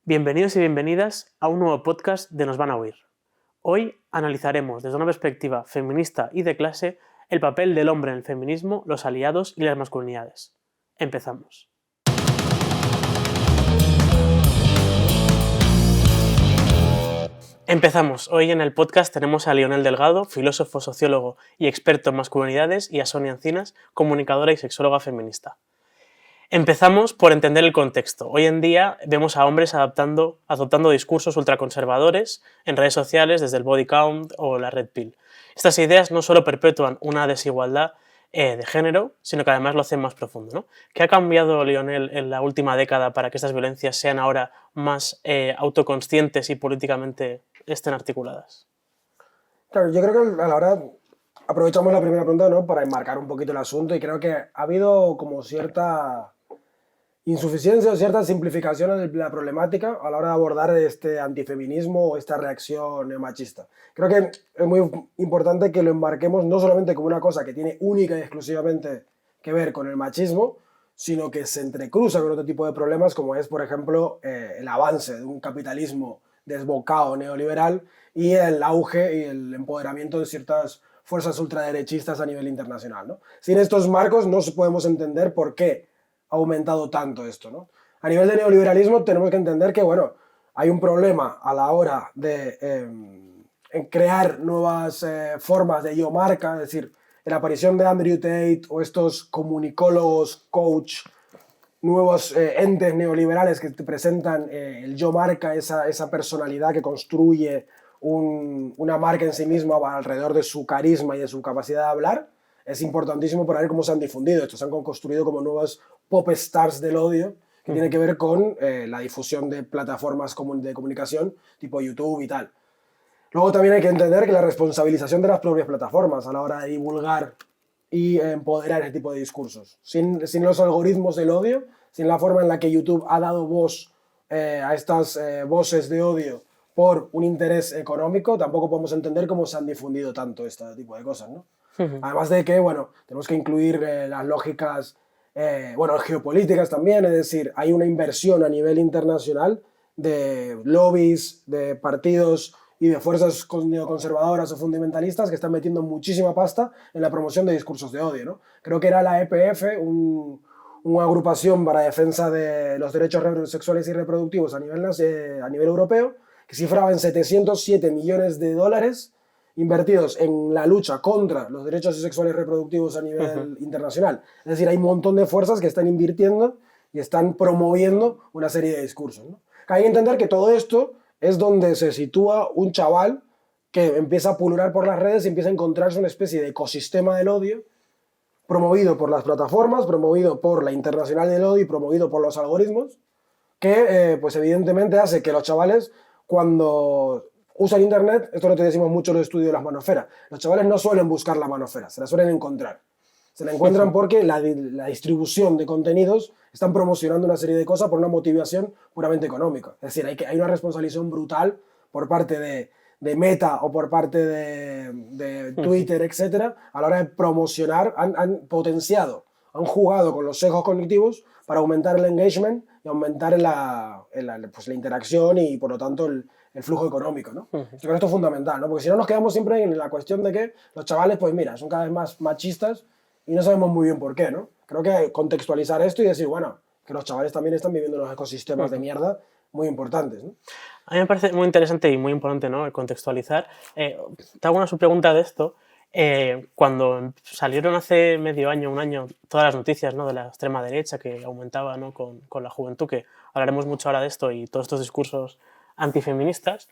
Bienvenidos y bienvenidas a un nuevo podcast de Nos van a oír. Hoy analizaremos desde una perspectiva feminista y de clase el papel del hombre en el feminismo, los aliados y las masculinidades. Empezamos. Hoy en el podcast tenemos a Lionel Delgado, filósofo, sociólogo y experto en masculinidades, y a Sonia Encinas, comunicadora y sexóloga feminista. Empezamos por entender el contexto. Hoy en día vemos a hombres adoptando discursos ultraconservadores en redes sociales, desde el body count o la red pill. Estas ideas no solo perpetúan una desigualdad de género, sino que además lo hacen más profundo, ¿no? ¿Qué ha cambiado, Lionel, en la última década para que estas violencias sean ahora más autoconscientes y políticamente estén articuladas? Claro, yo creo que a la hora aprovechamos la primera pregunta, ¿no?, para enmarcar un poquito el asunto, y creo que ha habido como cierta insuficiencia o cierta simplificación de la problemática a la hora de abordar este antifeminismo o esta reacción machista. Creo que es muy importante que lo enmarquemos no solamente como una cosa que tiene única y exclusivamente que ver con el machismo, sino que se entrecruza con otro tipo de problemas, como es, por ejemplo, el avance de un capitalismo desbocado neoliberal y el auge y el empoderamiento de ciertas fuerzas ultraderechistas a nivel internacional, ¿no? Sin estos marcos no podemos entender por qué ha aumentado tanto esto, ¿no? A nivel de neoliberalismo tenemos que entender que, bueno, hay un problema a la hora de crear nuevas formas de yo marca, es decir, la aparición de Andrew Tate o estos comunicólogos, coach, nuevos entes neoliberales que te presentan el yo marca, esa personalidad que construye una marca en sí misma alrededor de su carisma y de su capacidad de hablar. Es importantísimo para ver cómo se han difundido esto. Se han construido como nuevos pop stars del odio, que tiene que ver con la difusión de plataformas de comunicación tipo YouTube y tal. Luego también hay que entender que la responsabilización de las propias plataformas a la hora de divulgar y empoderar ese tipo de discursos. Sin los algoritmos del odio, sin la forma en la que YouTube ha dado voz a estas voces de odio por un interés económico, tampoco podemos entender cómo se han difundido tanto este tipo de cosas, ¿no? Además de que, bueno, tenemos que incluir las lógicas, geopolíticas también, es decir, hay una inversión a nivel internacional de lobbies, de partidos y de fuerzas neoconservadoras o fundamentalistas que están metiendo muchísima pasta en la promoción de discursos de odio, ¿no? Creo que era la EPF, una agrupación para defensa de los derechos sexuales y reproductivos a nivel europeo, que cifraba en 707 millones de dólares invertidos en la lucha contra los derechos sexuales y reproductivos a nivel internacional. Es decir, hay un montón de fuerzas que están invirtiendo y están promoviendo una serie de discursos, ¿no? Hay que entender que todo esto es donde se sitúa un chaval que empieza a pulular por las redes y empieza a encontrarse una especie de ecosistema del odio promovido por las plataformas, promovido por la internacional del odio y promovido por los algoritmos, que pues evidentemente hace que los chavales, cuando usan internet, esto lo te decimos mucho en los estudios de las manosferas, los chavales no suelen buscar la manosfera, se la suelen encontrar. Se la encuentran porque la distribución de contenidos están promocionando una serie de cosas por una motivación puramente económica. Es decir, hay una responsabilización brutal por parte de Meta o por parte de Twitter, etcétera, a la hora de promocionar, han potenciado, han jugado con los sesgos cognitivos para aumentar el engagement y aumentar la interacción y, por lo tanto, el flujo económico, ¿no? Yo creo que esto es fundamental, ¿no? Porque si no nos quedamos siempre en la cuestión de que los chavales, pues mira, son cada vez más machistas y no sabemos muy bien por qué, ¿no? Creo que contextualizar esto y decir, bueno, que los chavales también están viviendo unos ecosistemas de mierda muy importantes, ¿no? A mí me parece muy interesante y muy importante, ¿no?, el contextualizar. Te hago una subpregunta de esto. Cuando salieron hace medio año, un año, todas las noticias, ¿no?, de la extrema derecha que aumentaba, ¿no?, con la juventud, que hablaremos mucho ahora de esto, y todos estos discursos antifeministas,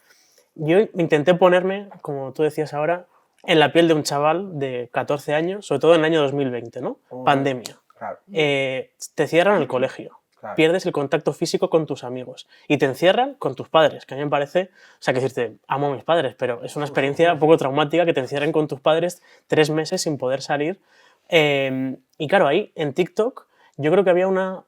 yo intenté ponerme, como tú decías ahora, en la piel de un chaval de 14 años, sobre todo en el año 2020, ¿no? Pandemia. Claro. Te cierran el colegio. Claro. Pierdes el contacto físico con tus amigos y te encierran con tus padres, que a mí me parece, o sea, que decirte, amo a mis padres, pero es una experiencia un poco traumática que te encierren con tus padres 3 meses sin poder salir. Y claro, ahí en TikTok yo creo que había una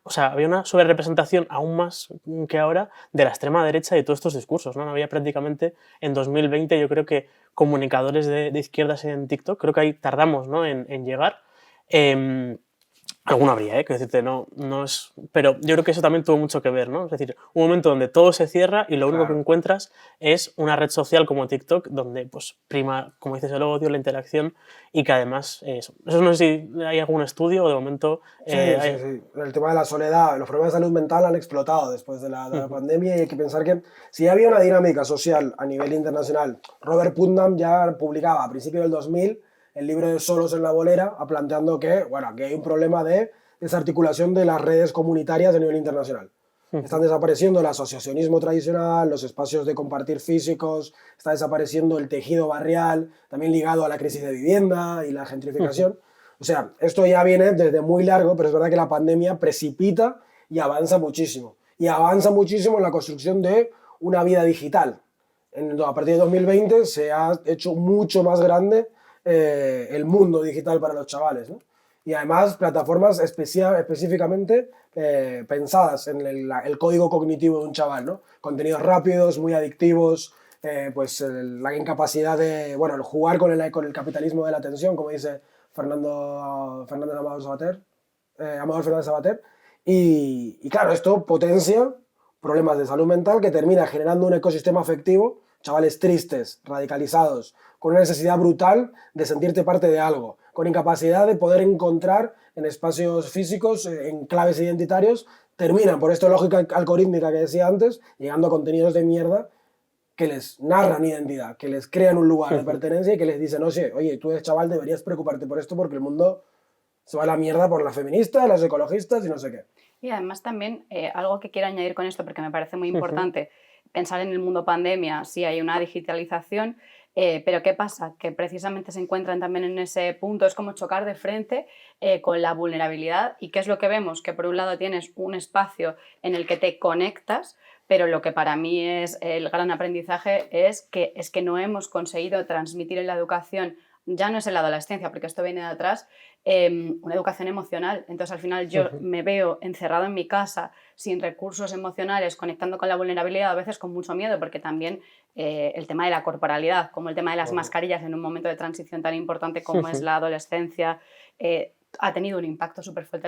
sobrerepresentación aún más que ahora de la extrema derecha y de todos estos discursos, ¿no? Había prácticamente en 2020, yo creo que comunicadores de izquierdas en TikTok, creo que ahí tardamos, ¿no?, en llegar. Alguno habría, ¿eh? Que decirte, no es... Pero yo creo que eso también tuvo mucho que ver, ¿no? Es decir, un momento donde todo se cierra y lo único que Claro. encuentras es una red social como TikTok, donde pues prima, como dices, el odio, la interacción y que además... Eso no sé si hay algún estudio o de momento... Sí, sí, sí. El tema de la soledad, los problemas de salud mental han explotado después de la pandemia y hay que pensar que si había una dinámica social a nivel internacional, Robert Putnam ya publicaba a principios del 2000 el libro de Solos en la bolera, planteando que, bueno, que hay un problema de desarticulación de las redes comunitarias a nivel internacional. Están desapareciendo el asociacionismo tradicional, los espacios de compartir físicos, está desapareciendo el tejido barrial, también ligado a la crisis de vivienda y la gentrificación. O sea, esto ya viene desde muy largo, pero es verdad que la pandemia precipita y avanza muchísimo. Y avanza muchísimo en la construcción de una vida digital. A partir de 2020 se ha hecho mucho más grande el mundo digital para los chavales, ¿no? Y además plataformas específicamente pensadas en el código cognitivo de un chaval, ¿no? Contenidos rápidos, muy adictivos, pues la incapacidad de, bueno, el jugar con el capitalismo de la atención, como dice Fernández Amador Sabater, Amador Fernández Sabater. Y claro, esto potencia problemas de salud mental que termina generando un ecosistema afectivo, chavales tristes, radicalizados, con una necesidad brutal de sentirte parte de algo, con incapacidad de poder encontrar en espacios físicos, en claves identitarios, terminan, por esta lógica algorítmica que decía antes, llegando a contenidos de mierda que les narran identidad, que les crean un lugar de pertenencia y que les dicen, oye, tú eres chaval, deberías preocuparte por esto porque el mundo se va a la mierda por las feministas, las ecologistas y no sé qué. Y además también algo que quiero añadir con esto, porque me parece muy importante pensar en el mundo pandemia, sí hay una digitalización, pero ¿qué pasa? Que precisamente se encuentran también en ese punto, es como chocar de frente con la vulnerabilidad. ¿Y qué es lo que vemos? Que por un lado tienes un espacio en el que te conectas, pero lo que para mí es el gran aprendizaje es que no hemos conseguido transmitir en la educación, ya no es en la adolescencia, porque esto viene de atrás, una educación emocional. Entonces al final yo me veo encerrado en mi casa sin recursos emocionales, conectando con la vulnerabilidad, a veces con mucho miedo, porque también el tema de la corporalidad, como el tema de las mascarillas en un momento de transición tan importante como es la adolescencia, ha tenido un impacto súper fuerte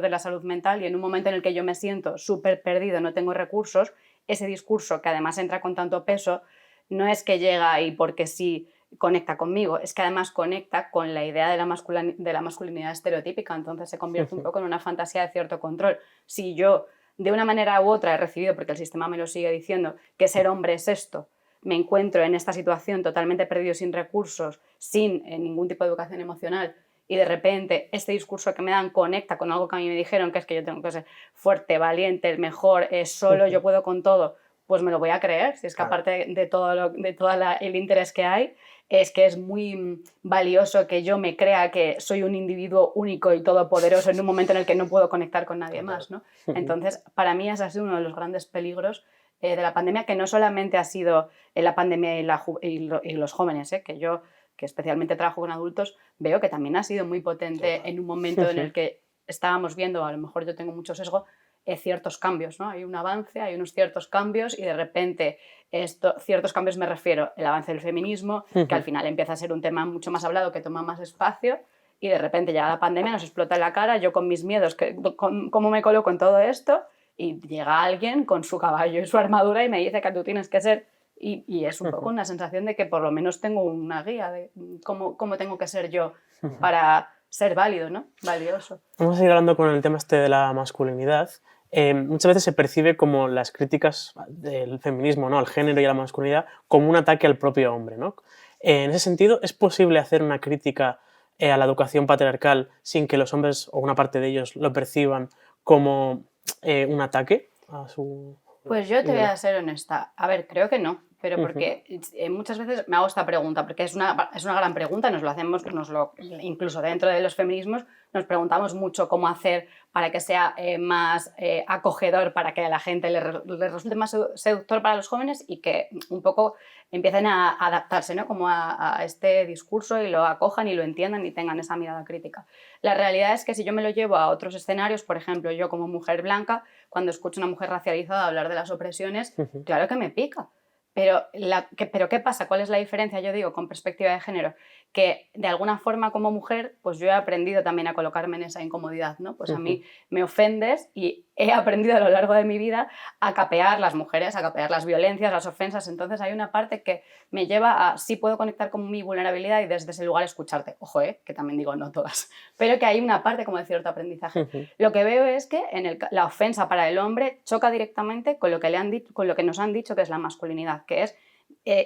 en la salud mental, y en un momento en el que yo me siento súper perdido, no tengo recursos, ese discurso que además entra con tanto peso, no es que llega y porque sí conecta conmigo, es que además conecta con la idea de la masculinidad estereotípica, entonces se convierte un poco en una fantasía de cierto control. Si yo de una manera u otra he recibido, porque el sistema me lo sigue diciendo, que ser hombre es esto, me encuentro en esta situación totalmente perdido, sin recursos, sin ningún tipo de educación emocional, y de repente este discurso que me dan conecta con algo que a mí me dijeron, que es que yo tengo que ser fuerte, valiente, el mejor, solo yo puedo con todo, pues me lo voy a creer, si es que aparte de todo el interés que hay, es que es muy valioso que yo me crea que soy un individuo único y todopoderoso en un momento en el que no puedo conectar con nadie más, ¿no? Entonces, para mí ese ha sido uno de los grandes peligros de la pandemia, que no solamente ha sido la pandemia y los jóvenes, que yo, que especialmente trabajo con adultos, veo que también ha sido muy potente en un momento en el que estábamos viendo, a lo mejor yo tengo mucho sesgo, ciertos cambios, ¿no? Hay un avance, hay unos ciertos cambios y de repente ciertos cambios me refiero el avance del feminismo, que al final empieza a ser un tema mucho más hablado, que toma más espacio, y de repente llega la pandemia, nos explota en la cara, yo con mis miedos, ¿cómo me coloco en todo esto? Y llega alguien con su caballo y su armadura y me dice que tú tienes que ser... Y es un poco una sensación de que por lo menos tengo una guía de cómo tengo que ser yo para ser válido, ¿no? Valioso. Vamos a seguir hablando con el tema este de la masculinidad. Muchas veces se percibe como las críticas del feminismo, ¿no?, al género y a la masculinidad como un ataque al propio hombre, ¿no? En ese sentido, ¿es posible hacer una crítica a la educación patriarcal sin que los hombres o una parte de ellos lo perciban como un ataque a su... Pues yo te voy a ser honesta. A ver, creo que no, pero porque muchas veces me hago esta pregunta, porque es una gran pregunta, nos lo hacemos, incluso dentro de los feminismos, nos preguntamos mucho cómo hacer para que sea más acogedor, para que a la gente le resulte más seductor para los jóvenes y que un poco empiecen a adaptarse, ¿no?, como a este discurso y lo acojan y lo entiendan y tengan esa mirada crítica. La realidad es que si yo me lo llevo a otros escenarios, por ejemplo, yo como mujer blanca, cuando escucho a una mujer racializada hablar de las opresiones, claro que me pica. Pero ¿qué pasa? ¿Cuál es la diferencia, yo digo, con perspectiva de género? Que de alguna forma como mujer, pues yo he aprendido también a colocarme en esa incomodidad, ¿no? Pues a mí me ofendes y he aprendido a lo largo de mi vida a capear las mujeres, a capear las violencias, las ofensas. Entonces hay una parte que me lleva a, sí puedo conectar con mi vulnerabilidad y desde ese lugar escucharte. Ojo, que también digo no todas. Pero que hay una parte como de cierto aprendizaje. Lo que veo es que la ofensa para el hombre choca directamente con lo que nos han dicho que es la masculinidad, que es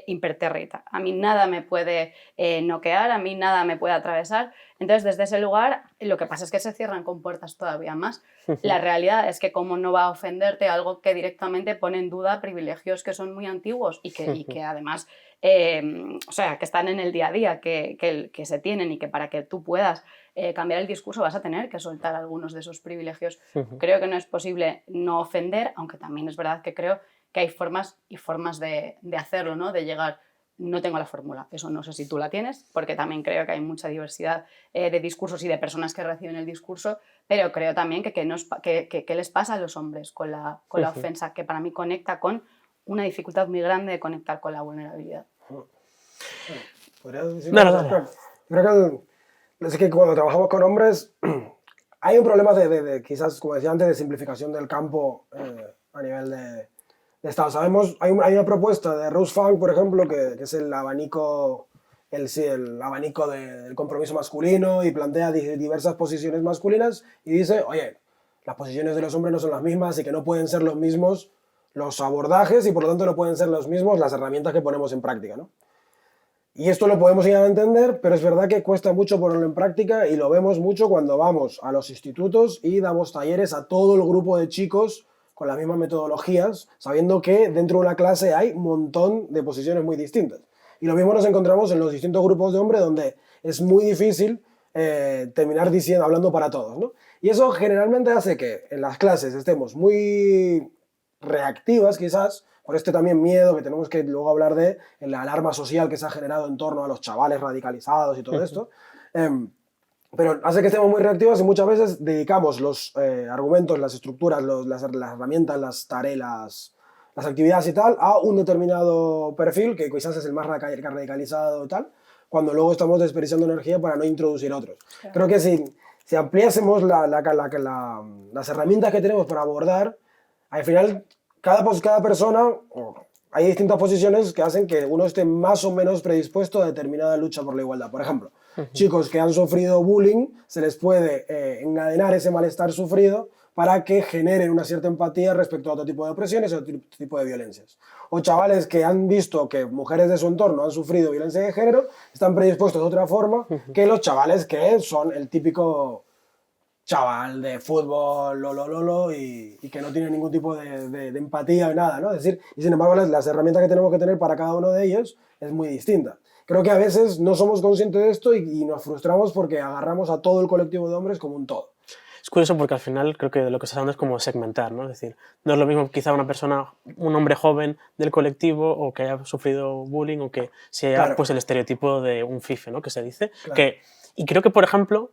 impertérrita. A mí nada me puede noquear, a mí nada me puede atravesar. Entonces, desde ese lugar, lo que pasa es que se cierran con puertas todavía más. La realidad es que cómo no va a ofenderte algo que directamente pone en duda privilegios que son muy antiguos y que además, o sea, que están en el día a día, que se tienen y que para que tú puedas cambiar el discurso vas a tener que soltar algunos de esos privilegios. Creo que no es posible no ofender, aunque también es verdad que creo que hay formas y formas de hacerlo, ¿no? De llegar. No tengo la fórmula, eso no sé si tú la tienes, porque también creo que hay mucha diversidad de discursos y de personas que reciben el discurso, pero creo también que les pasa a los hombres con la ofensa, que para mí conecta con una dificultad muy grande de conectar con la vulnerabilidad. ¿Podrías decir? Dale. Creo que es que cuando trabajamos con hombres hay un problema de quizás, como decía antes, de simplificación del campo a nivel de Estado. Sabemos, hay una propuesta de Rose Funk, por ejemplo, que es el abanico del compromiso masculino y plantea diversas posiciones masculinas y dice, oye, las posiciones de los hombres no son las mismas y que no pueden ser los mismos los abordajes y por lo tanto no pueden ser los mismos las herramientas que ponemos en práctica, ¿no? Y esto lo podemos llegar a entender, pero es verdad que cuesta mucho ponerlo en práctica y lo vemos mucho cuando vamos a los institutos y damos talleres a todo el grupo de chicos con las mismas metodologías, sabiendo que dentro de una clase hay un montón de posiciones muy distintas. Y lo mismo nos encontramos en los distintos grupos de hombres donde es muy difícil terminar hablando para todos, ¿no? Y eso generalmente hace que en las clases estemos muy reactivas quizás, por este también miedo que tenemos que luego hablar de la alarma social que se ha generado en torno a los chavales radicalizados y todo esto. Pero hace que estemos muy reactivos y muchas veces dedicamos los argumentos, las estructuras, las herramientas, las tareas, las actividades y tal a un determinado perfil que quizás es el más radicalizado y tal, cuando luego estamos desperdiciando energía para no introducir otros. Claro. Creo que si ampliásemos las herramientas que tenemos para abordar, al final cada persona, hay distintas posiciones que hacen que uno esté más o menos predispuesto a determinada lucha por la igualdad. Por ejemplo, chicos que han sufrido bullying, se les puede encadenar ese malestar sufrido para que generen una cierta empatía respecto a otro tipo de opresiones y otro tipo de violencias. O chavales que han visto que mujeres de su entorno han sufrido violencia de género, están predispuestos de otra forma que los chavales que son el típico chaval de fútbol, y que no tiene ningún tipo de empatía o nada, ¿no? Es decir, y sin embargo las herramientas que tenemos que tener para cada uno de ellos es muy distinta. Creo que a veces no somos conscientes de esto y nos frustramos porque agarramos a todo el colectivo de hombres como un todo. Es curioso porque al final creo que lo que estás hablando es como segmentar, ¿no? Es decir, no es lo mismo quizá una persona, un hombre joven del colectivo o que haya sufrido bullying o que sea claro. Pues el estereotipo de un fife, ¿no? Que se dice. Claro. Y creo que, por ejemplo,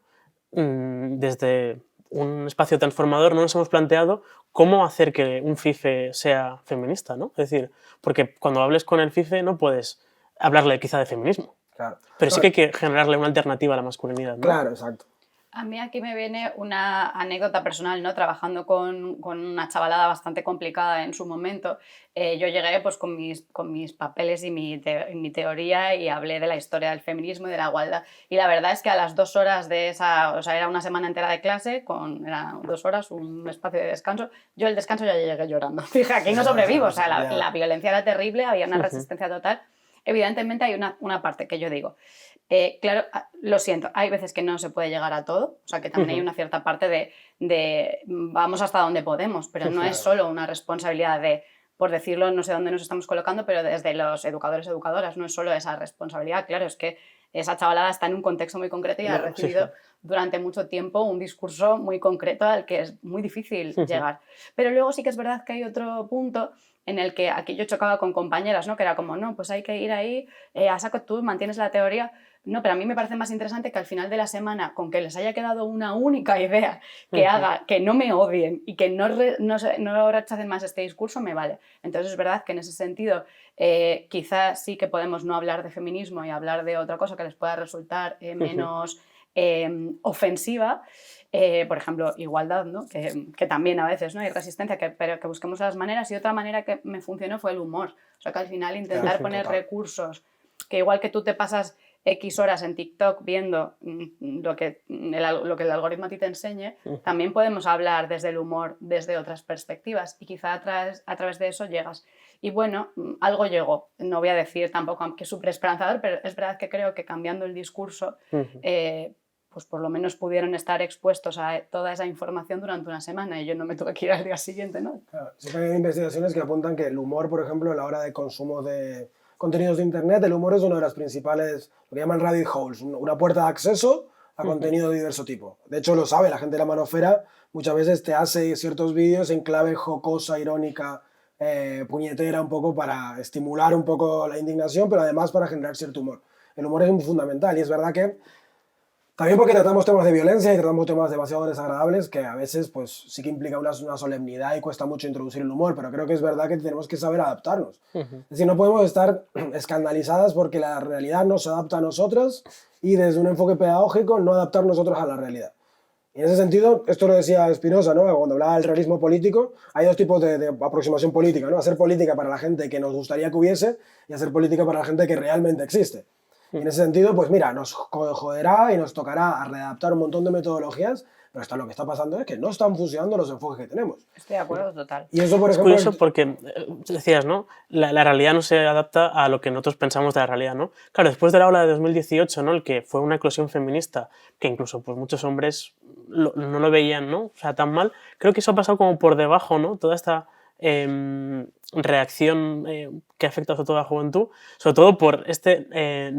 desde un espacio transformador no nos hemos planteado cómo hacer que un fife sea feminista, ¿no? Es decir, porque cuando hables con el fife no puedes hablarle quizá de feminismo, claro. Pero sí que hay que generarle una alternativa a la masculinidad, ¿no? Claro, exacto. A mí aquí me viene una anécdota personal, ¿no? Trabajando con una chavalada bastante complicada en su momento. Yo llegué pues, con mis papeles y mi teoría y hablé de la historia del feminismo y de la igualdad. Y la verdad es que a las 2 horas de esa... O sea, era una semana entera de clase, eran 2 horas, un espacio de descanso. Yo el descanso ya llegué llorando. Dije, aquí no sobrevivo. O sea, la violencia era terrible, había una resistencia total. Evidentemente hay una parte que yo digo... claro, lo siento, hay veces que no se puede llegar a todo, o sea que también hay una cierta parte de vamos hasta donde podemos, pero no es solo una responsabilidad de, por decirlo, no sé dónde nos estamos colocando, pero desde los educadores, educadoras, no es solo esa responsabilidad, claro, es que esa chavalada está en un contexto muy concreto y ha recibido durante mucho tiempo un discurso muy concreto al que es muy difícil llegar. Pero luego sí que es verdad que hay otro punto en el que aquí yo chocaba con compañeras, ¿no? Que era como, no, pues hay que ir ahí, a saco tú mantienes la teoría, No, pero a mí me parece más interesante que al final de la semana, con que les haya quedado una única idea que haga que no me odien y que no rechacen más este discurso, me vale. Entonces es verdad que en ese sentido quizás sí que podemos no hablar de feminismo y hablar de otra cosa que les pueda resultar menos ofensiva. Por ejemplo, igualdad, ¿no? que también a veces, ¿no? Hay resistencia, pero que busquemos las maneras. Y otra manera que me funcionó fue el humor. O sea, que al final intentar poner recursos que igual que tú te pasas X horas en TikTok viendo lo que el algoritmo a ti te enseñe, también podemos hablar desde el humor, desde otras perspectivas, y quizá a través de eso llegas. Y bueno, algo llegó, no voy a decir tampoco que es súper esperanzador, pero es verdad que creo que cambiando el discurso, pues por lo menos pudieron estar expuestos a toda esa información durante una semana y yo no me tuve que ir al día siguiente, ¿no? Claro, sí que hay investigaciones que apuntan que el humor, por ejemplo, a la hora de consumo de contenidos de Internet, el humor es una de las principales, lo que llaman rabbit holes, una puerta de acceso a contenido de diverso tipo. De hecho, lo sabe, la gente de la manofera muchas veces te hace ciertos vídeos en clave jocosa, irónica, puñetera, un poco para estimular un poco la indignación, pero además para generar cierto humor. El humor es muy fundamental y es verdad que también porque tratamos temas de violencia y tratamos temas demasiado desagradables que a veces pues sí que implica una solemnidad y cuesta mucho introducir el humor, pero creo que es verdad que tenemos que saber adaptarnos. Es decir, no podemos estar escandalizadas porque la realidad no se adapta a nosotras y desde un enfoque pedagógico no adaptar nosotros a la realidad. Y en ese sentido, esto lo decía Spinoza, ¿no? Cuando hablaba del realismo político, hay dos tipos de aproximación política, ¿no? Hacer política para la gente que nos gustaría que hubiese y hacer política para la gente que realmente existe. Y en ese sentido, pues mira, nos joderá y nos tocará readaptar un montón de metodologías, pero hasta lo que está pasando es que no están funcionando los enfoques que tenemos. Estoy de acuerdo, total. Y eso, por Es ejemplo, curioso porque decías, ¿no? La realidad no se adapta a lo que nosotros pensamos de la realidad, ¿no? Claro, después de la ola de 2018, ¿no? El que fue una eclosión feminista, que incluso pues, muchos hombres no lo veían, ¿no? O sea, tan mal. Creo que eso ha pasado como por debajo, ¿no? Toda esta reacción que afecta a toda la juventud, sobre todo por este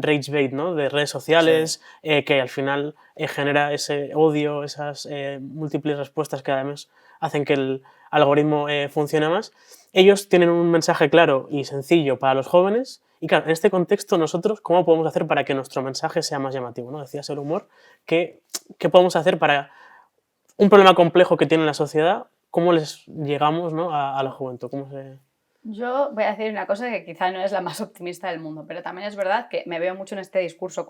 rage bait, ¿no? De redes sociales, que al final genera ese odio, esas múltiples respuestas que además hacen que el algoritmo funcione más. Ellos tienen un mensaje claro y sencillo para los jóvenes y claro, en este contexto nosotros, ¿cómo podemos hacer para que nuestro mensaje sea más llamativo? ¿No? Decías el humor, ¿qué podemos hacer para un problema complejo que tiene la sociedad? ¿Cómo les llegamos, ¿no? a la juventud? ¿Cómo se...? Yo voy a decir una cosa que quizá no es la más optimista del mundo, pero también es verdad que me veo mucho en este discurso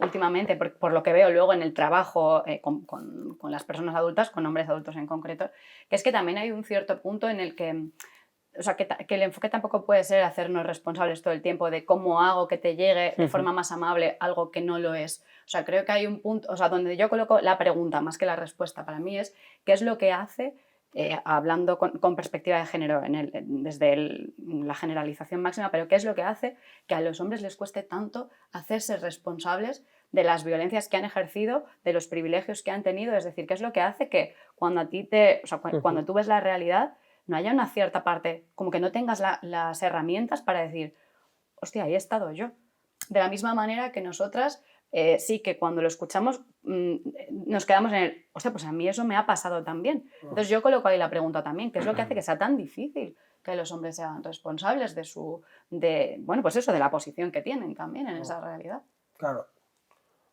últimamente, por lo que veo luego en el trabajo con las personas adultas, con hombres adultos en concreto, que es que también hay un cierto punto en el que, o sea, que el enfoque tampoco puede ser hacernos responsables todo el tiempo de cómo hago que te llegue de forma más amable algo que no lo es. O sea, creo que hay un punto, o sea, donde yo coloco la pregunta más que la respuesta para mí es ¿qué es lo que hace? Hablando con perspectiva de género desde la generalización máxima, pero ¿qué es lo que hace que a los hombres les cueste tanto hacerse responsables de las violencias que han ejercido, de los privilegios que han tenido? Es decir, ¿qué es lo que hace que cuando cuando tú ves la realidad no haya una cierta parte, como que no tengas las herramientas para decir, hostia, ahí he estado yo? De la misma manera que nosotras sí que cuando lo escuchamos nos quedamos en el, hostia, pues a mí eso me ha pasado también. Entonces yo coloco ahí la pregunta también, ¿qué es lo que hace que sea tan difícil que los hombres sean responsables bueno, pues eso, de la posición que tienen también en esa realidad? claro.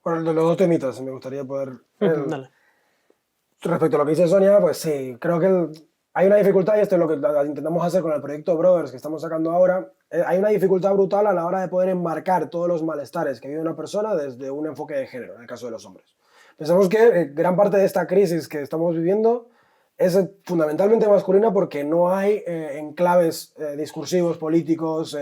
Bueno, los dos temitas me gustaría poder... Dale. Respecto a lo que dice Sonia, pues sí, creo que hay una dificultad, y esto es lo que intentamos hacer con el proyecto Brothers que estamos sacando ahora, hay una dificultad brutal a la hora de poder enmarcar todos los malestares que vive una persona desde un enfoque de género, en el caso de los hombres. Pensamos que gran parte de esta crisis que estamos viviendo es fundamentalmente masculina porque no hay enclaves discursivos, políticos,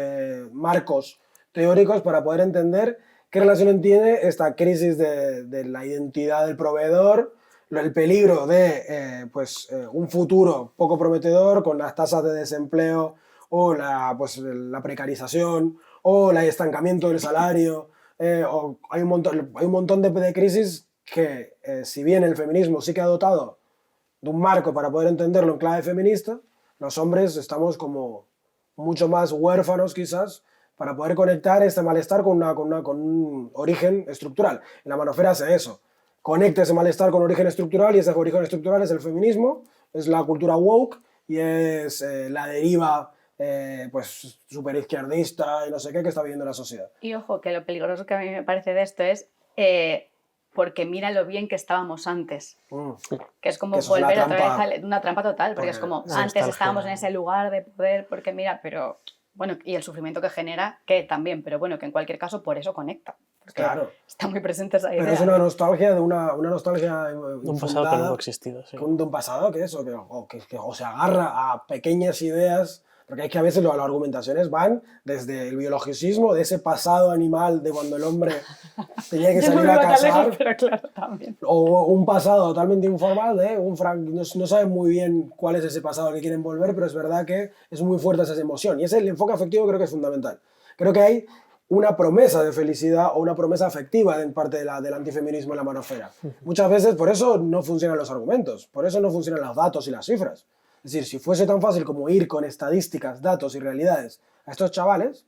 marcos teóricos para poder entender qué relación tiene esta crisis de la identidad del proveedor, el peligro de un futuro poco prometedor con las tasas de desempleo o la precarización o el estancamiento del salario. Hay un montón de crisis que, si bien el feminismo sí que ha dotado de un marco para poder entenderlo en clave feminista, los hombres estamos como mucho más huérfanos quizás para poder conectar este malestar con un origen estructural. En la manofera hace eso. Conecta ese malestar con origen estructural y ese origen estructural es el feminismo, es la cultura woke y es la deriva pues súper izquierdista y no sé qué que está viviendo la sociedad. Y ojo, que lo peligroso que a mí me parece de esto es porque mira lo bien que estábamos antes. Que es como Que eso es volver una otra trampa. vez a una trampa total, porque es como la antes nostalgia. estábamos en ese lugar de poder, porque mira, pero bueno, y el sufrimiento que genera, que también, pero bueno, que en cualquier caso por eso conecta. Porque Claro. está muy presente esa idea. Pero es una nostalgia de una nostalgia De un pasado que infundada, nunca ha existido. Sí. de un pasado que eso, que o se agarra a pequeñas ideas, porque es que a veces las argumentaciones van desde el biologicismo, de ese pasado animal de cuando el hombre tenía que Yo no salir me a iba tan cazar, lejos, pero claro, también. o un pasado totalmente informal de no saben muy bien cuál es ese pasado al que quieren volver, pero es verdad que es muy fuerte esa emoción. Y ese el enfoque afectivo creo que es fundamental. Creo que hay una promesa de felicidad o una promesa afectiva en parte del antifeminismo en la manofera. Muchas veces por eso no funcionan los argumentos, por eso no funcionan los datos y las cifras. Es decir, si fuese tan fácil como ir con estadísticas, datos y realidades a estos chavales,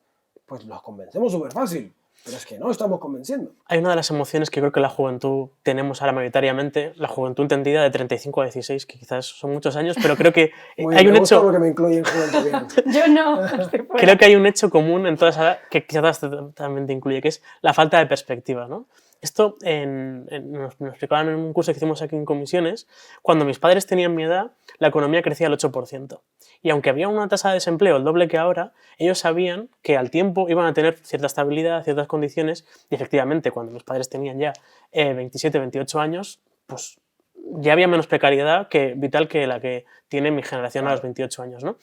pues los convencemos súper fácil. Pero es que no estamos convenciendo. Hay una de las emociones que creo que la juventud tenemos ahora mayoritariamente, la juventud entendida de 35 a 16, que quizás son muchos años, pero creo que hay un Me gusta hecho... porque me incluye en juventud bien. Yo no, estoy fuera. Creo que hay un hecho común en todas esas que quizás también te incluye, que es la falta de perspectiva, ¿no? Esto nos explicaban en un curso que hicimos aquí en comisiones. Cuando mis padres tenían mi edad, la economía crecía al 8%. Y aunque había una tasa de desempleo el doble que ahora, ellos sabían que al tiempo iban a tener cierta estabilidad, ciertas condiciones, y efectivamente, cuando mis padres tenían ya 27, 28 años, pues ya había menos precariedad vital que la que tiene mi generación a los 28 años, ¿no?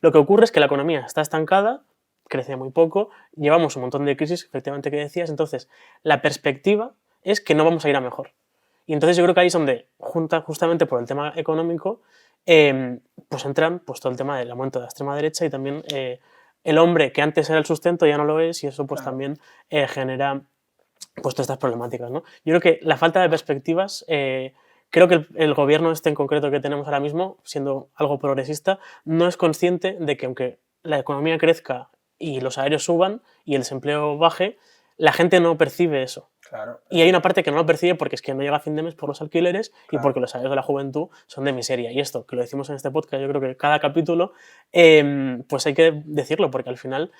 Lo que ocurre es que la economía está estancada, crece muy poco, llevamos un montón de crisis, efectivamente, que decías, entonces la perspectiva es que no vamos a ir a mejor. Y entonces yo creo que ahí es donde, justamente por el tema económico, pues entran pues, todo el tema del aumento de la extrema derecha y también el hombre que antes era el sustento ya no lo es y eso pues también genera pues, todas estas problemáticas, ¿no? Yo creo que la falta de perspectivas... Creo que el gobierno este en concreto que tenemos ahora mismo, siendo algo progresista, no es consciente de que aunque la economía crezca y los salarios suban y el desempleo baje, la gente no percibe eso. Claro. Y hay una parte que no lo percibe porque es que no llega a fin de mes por los alquileres y porque los salarios de la juventud son de miseria. Y esto, que lo decimos en este podcast, yo creo que cada capítulo, pues hay que decirlo porque al final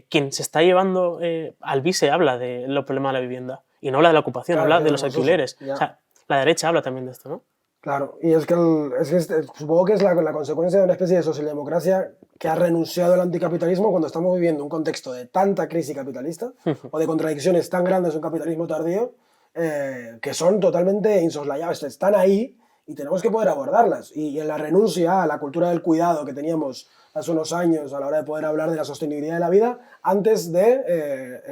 quien se está llevando al BISE habla de los problemas de la vivienda y no habla de la ocupación, Claro, habla de los alquileres. Ya. O sea, la derecha habla también de esto, ¿no? Claro, y es que, supongo que es la consecuencia de una especie de socialdemocracia que ha renunciado al anticapitalismo cuando estamos viviendo un contexto de tanta crisis capitalista o de contradicciones tan grandes de un capitalismo tardío que son totalmente insoslayables, están ahí y tenemos que poder abordarlas. Y en la renuncia a la cultura del cuidado que teníamos hace unos años a la hora de poder hablar de la sostenibilidad de la vida antes de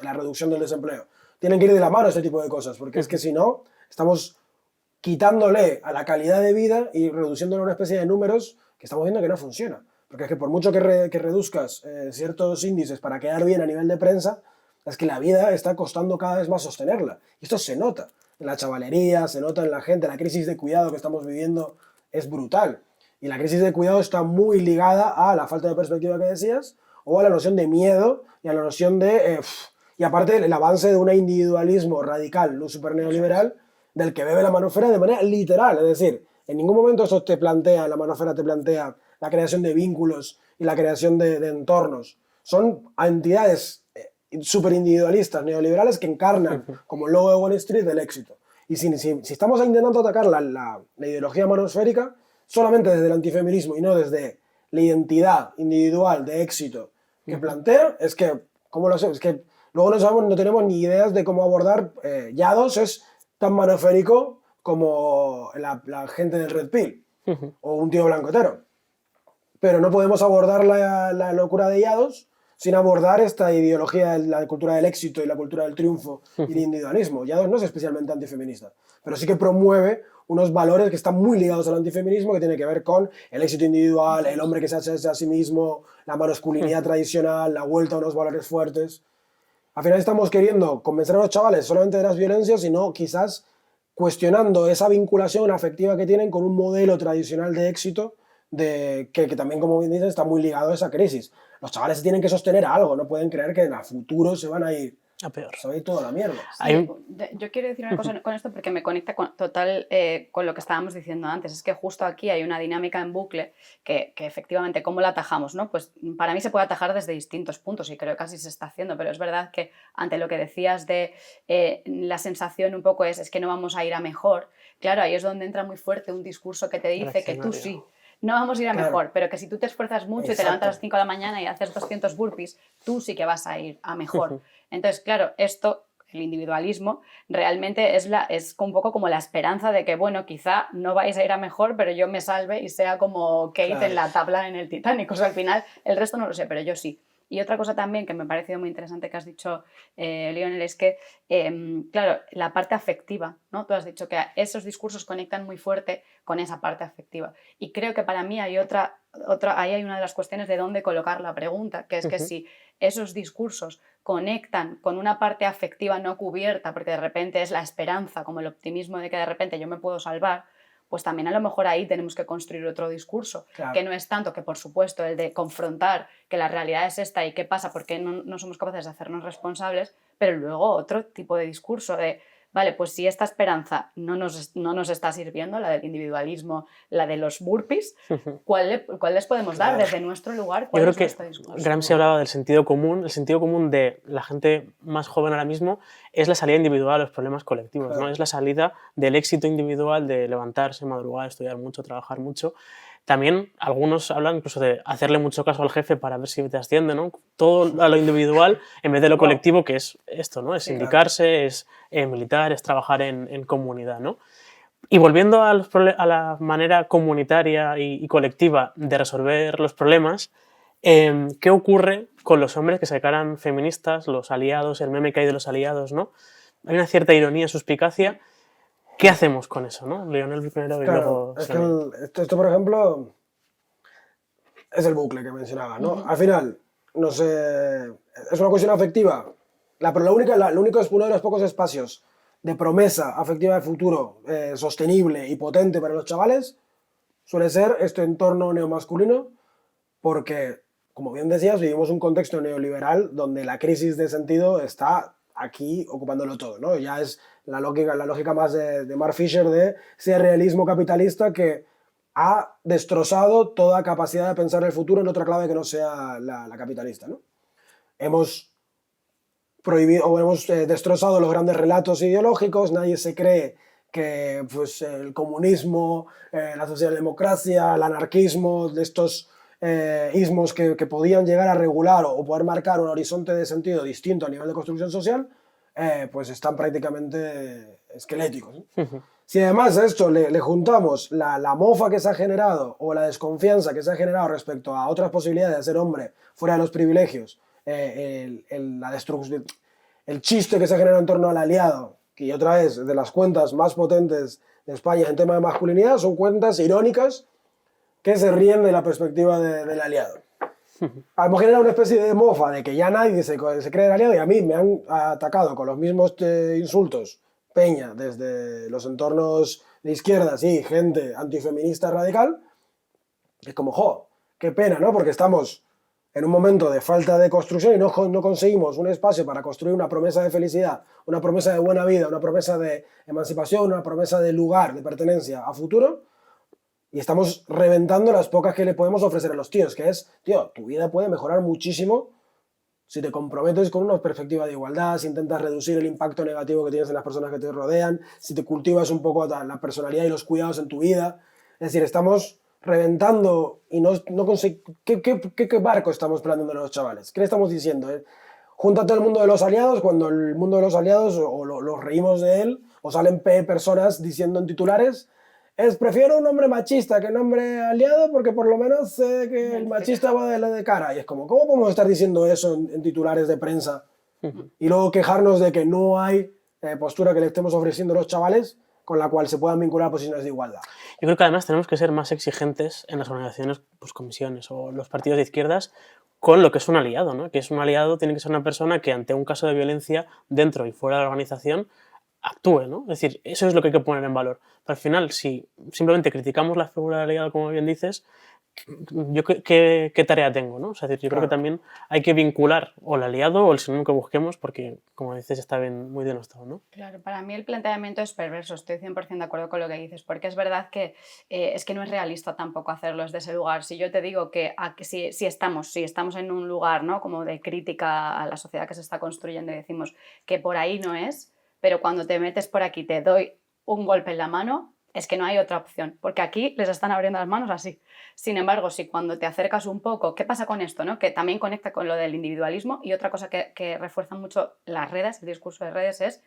la reducción del desempleo. Tienen que ir de la mano este tipo de cosas, porque es que si no, estamos quitándole a la calidad de vida y reduciéndole a una especie de números que estamos viendo que no funciona. Porque es que por mucho que reduzcas ciertos índices para quedar bien a nivel de prensa, es que la vida está costando cada vez más sostenerla. Y esto se nota en la chavalería, se nota en la gente, la crisis de cuidado que estamos viviendo es brutal. Y la crisis de cuidado está muy ligada a la falta de perspectiva que decías, o a la noción de miedo y a la noción de... y aparte el avance de un individualismo radical, no super neoliberal, del que bebe la manofera de manera literal. Es decir, en ningún momento eso la manofera te plantea la creación de vínculos y la creación de entornos. Son entidades súper individualistas, neoliberales, que encarnan como logo de Wall Street el éxito. Y si estamos intentando atacar la ideología manosférica solamente desde el antifeminismo y no desde la identidad individual de éxito que plantea, es que, ¿cómo lo sé? Es que luego no tenemos ni ideas de cómo abordar. Yados es tan manoférico como la gente del Red Pill o un tío blanco hetero. Pero no podemos abordar la locura de Yados sin abordar esta ideología de la cultura del éxito y la cultura del triunfo y el individualismo. Yados no es especialmente antifeminista, pero sí que promueve unos valores que están muy ligados al antifeminismo, que tiene que ver con el éxito individual, el hombre que se hace a sí mismo, la masculinidad tradicional, la vuelta a unos valores fuertes. Al final estamos queriendo convencer a los chavales solamente de las violencias, sino quizás cuestionando esa vinculación afectiva que tienen con un modelo tradicional de éxito que también, como bien dicen, está muy ligado a esa crisis. Los chavales se tienen que sostener a algo, no pueden creer que en el futuro se van a ir A peor. Se va a ir toda la mierda. Hay- Yo quiero decir una cosa con esto porque me conecta con lo que estábamos diciendo antes. Es que justo aquí hay una dinámica en bucle que efectivamente, ¿cómo la atajamos? ¿No? Pues para mí se puede atajar desde distintos puntos y creo que así se está haciendo, pero es verdad que ante lo que decías de la sensación un poco es que no vamos a ir a mejor, claro, ahí es donde entra muy fuerte un discurso que te dice que tú sí. No vamos a ir a Claro. mejor, pero que si tú te esfuerzas mucho y te levantas a las 5 de la mañana y haces 200 burpees, tú sí que vas a ir a mejor. Entonces, claro, esto, el individualismo, realmente es un poco como la esperanza de que, bueno, quizá no vais a ir a mejor, pero yo me salve y sea como Kate Claro. en la tabla en el Titanic. O sea, al final, el resto no lo sé, pero yo sí. Y otra cosa también que me ha parecido muy interesante que has dicho, Lionel, es que, claro, la parte afectiva, ¿no? Tú has dicho que esos discursos conectan muy fuerte con esa parte afectiva. Y creo que para mí hay ahí hay una de las cuestiones de dónde colocar la pregunta, que es que si esos discursos conectan con una parte afectiva no cubierta, porque de repente es la esperanza, como el optimismo de que de repente yo me puedo salvar, pues también a lo mejor ahí tenemos que construir otro discurso, Claro. que no es tanto que, por supuesto, el de confrontar que la realidad es esta y qué pasa, porque no somos capaces de hacernos responsables, pero luego otro tipo de discurso de, vale, pues si esta esperanza no nos está sirviendo, la del individualismo, la de los burpees, ¿cuál les podemos dar desde nuestro lugar? Yo ¿Cuál creo es que nuestro discurso? Gramsci hablaba del sentido común. El sentido común de la gente más joven ahora mismo es la salida individual a los problemas colectivos, Claro. ¿no? Es la salida del éxito individual, de levantarse, madrugar, estudiar mucho, trabajar mucho. También algunos hablan incluso de hacerle mucho caso al jefe para ver si te asciende, ¿no? Todo a lo individual en vez de lo colectivo, que es esto, ¿no? Es sindicarse, es militar, es trabajar en comunidad, ¿no? Y volviendo a la manera comunitaria y colectiva de resolver los problemas, ¿qué ocurre con los hombres que se declaran feministas, los aliados, el meme que hay de los aliados, ¿no? Hay una cierta ironía, suspicacia. ¿Qué hacemos con eso, no? Lionel primero y Claro, luego es que Sonia. esto, por ejemplo, es el bucle que mencionaba, ¿no? Al final, no sé, es una cuestión afectiva. Lo único es uno de los pocos espacios de promesa afectiva de futuro sostenible y potente para los chavales suele ser este entorno neomasculino porque, como bien decías, vivimos un contexto neoliberal donde la crisis de sentido está aquí ocupándolo todo, ¿no? Ya es la lógica más de Mark Fisher de ese realismo capitalista que ha destrozado toda capacidad de pensar el futuro en otra clave que no sea la capitalista, ¿no? Hemos prohibido o hemos destrozado los grandes relatos ideológicos, nadie se cree que pues, el comunismo, la socialdemocracia, el anarquismo, de estos ismos que podían llegar a regular o poder marcar un horizonte de sentido distinto a nivel de construcción social, pues están prácticamente esqueléticos, ¿no? Si además a esto le juntamos la mofa que se ha generado o la desconfianza que se ha generado respecto a otras posibilidades de ser hombre fuera de los privilegios, el chiste que se ha generado en torno al aliado, que otra vez de las cuentas más potentes de España en tema de masculinidad, son cuentas irónicas que se ríen de la perspectiva del aliado. Hemos generado una especie de mofa de que ya nadie se cree el aliado y a mí me han atacado con los mismos insultos Peña desde los entornos de izquierdas y gente antifeminista radical. Es como, jo, qué pena, ¿no? Porque estamos en un momento de falta de construcción y no conseguimos un espacio para construir una promesa de felicidad, una promesa de buena vida, una promesa de emancipación, una promesa de lugar, de pertenencia a futuro. Y estamos reventando las pocas que le podemos ofrecer a los tíos, que es, tío, tu vida puede mejorar muchísimo si te comprometes con una perspectiva de igualdad, si intentas reducir el impacto negativo que tienes en las personas que te rodean, si te cultivas un poco la personalidad y los cuidados en tu vida. Es decir, estamos reventando y no ¿Qué barco estamos planteando a los chavales? ¿Qué le estamos diciendo? Júntate al mundo de los aliados, cuando el mundo de los aliados o los reímos de él, o salen personas diciendo en titulares, prefiero un hombre machista que un hombre aliado porque por lo menos sé que el machista va de cara. Y es como, ¿cómo podemos estar diciendo eso en titulares de prensa? Y luego quejarnos de que no hay postura que le estemos ofreciendo a los chavales con la cual se puedan vincular a posiciones de igualdad. Yo creo que además tenemos que ser más exigentes en las organizaciones, pues comisiones o los partidos de izquierdas con lo que es un aliado, ¿no? Que es un aliado tiene que ser una persona que ante un caso de violencia dentro y fuera de la organización actúe, ¿no? Es decir, eso es lo que hay que poner en valor. Pero al final, si simplemente criticamos la figura del aliado, como bien dices, yo qué tarea tengo, ¿no? O sea, yo creo que también hay que vincular o el aliado o el sinónimo que busquemos porque, como dices, está muy denostado, ¿no? Claro, para mí el planteamiento es perverso, estoy 100% de acuerdo con lo que dices, porque es verdad que es que no es realista tampoco hacerlo desde ese lugar. Si yo te digo que si estamos en un lugar, ¿no?, como de crítica a la sociedad que se está construyendo y decimos que por ahí no es, pero cuando te metes por aquí te doy un golpe en la mano, es que no hay otra opción, porque aquí les están abriendo las manos así. Sin embargo, si cuando te acercas un poco, ¿qué pasa con esto, no? Que también conecta con lo del individualismo, y otra cosa que refuerza mucho las redes, el discurso de redes es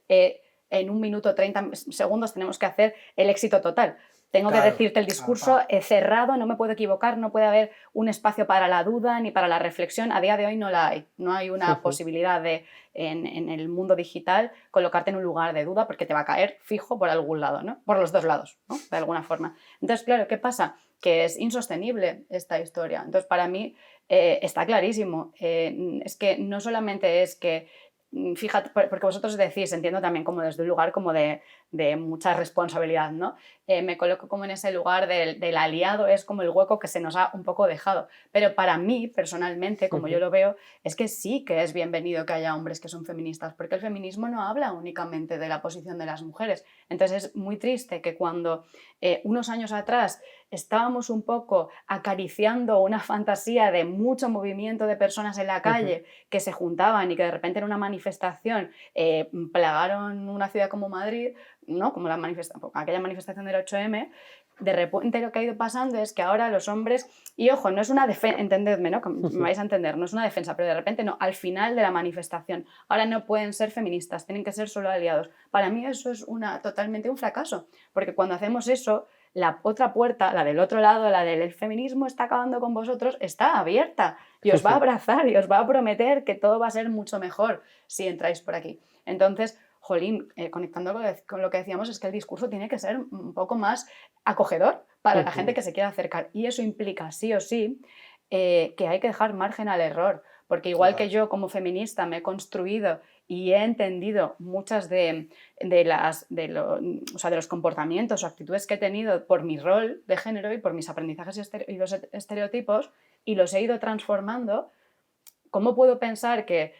en 1 minuto 30 segundos tenemos que hacer el éxito total. Tengo que decirte el discurso cerrado, no me puedo equivocar, no puede haber un espacio para la duda ni para la reflexión. A día de hoy no la hay. No hay una posibilidad de, en el mundo digital, colocarte en un lugar de duda porque te va a caer fijo por algún lado, ¿no? Por los dos lados, ¿no?, de alguna forma. Entonces, claro, ¿qué pasa? Que es insostenible esta historia. Entonces, para mí está clarísimo. Es que no solamente es que fíjate, porque vosotros decís, entiendo también como desde un lugar como de mucha responsabilidad, ¿no? Me coloco como en ese lugar del aliado, es como el hueco que se nos ha un poco dejado. Pero para mí, personalmente, como yo lo veo, es que sí que es bienvenido que haya hombres que son feministas, porque el feminismo no habla únicamente de la posición de las mujeres. Entonces es muy triste que cuando unos años atrás estábamos un poco acariciando una fantasía de mucho movimiento de personas en la calle que se juntaban y que de repente en una manifestación plagaron una ciudad como Madrid, ¿no?, como aquella manifestación del 8M, de repente lo que ha ido pasando es que ahora los hombres, y ojo, no es una defensa, entendedme, ¿no?, que me vais a entender, no es una defensa, pero de repente no, al final de la manifestación, ahora no pueden ser feministas, tienen que ser solo aliados. Para mí eso es totalmente un fracaso, porque cuando hacemos eso, la otra puerta, la del otro lado, la del feminismo está acabando con vosotros, está abierta y os va a abrazar y os va a prometer que todo va a ser mucho mejor si entráis por aquí. Entonces, jolín, conectando con lo que decíamos, es que el discurso tiene que ser un poco más acogedor para la gente que se quiera acercar, y eso implica sí o sí que hay que dejar margen al error, porque igual que yo como feminista me he construido y he entendido muchas de los comportamientos o actitudes que he tenido por mi rol de género y por mis aprendizajes y los estereotipos, y los he ido transformando, ¿cómo puedo pensar que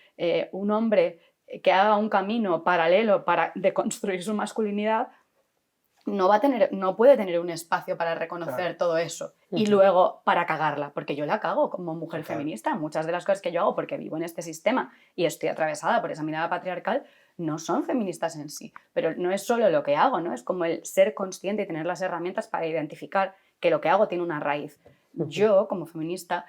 un hombre que haga un camino paralelo para deconstruir su masculinidad no puede tener un espacio para reconocer todo eso y luego para cagarla? Porque yo la cago como mujer feminista. Muchas de las cosas que yo hago porque vivo en este sistema y estoy atravesada por esa mirada patriarcal no son feministas en sí, pero no es solo lo que hago, ¿no? Es como el ser consciente y tener las herramientas para identificar que lo que hago tiene una raíz. Yo, como feminista,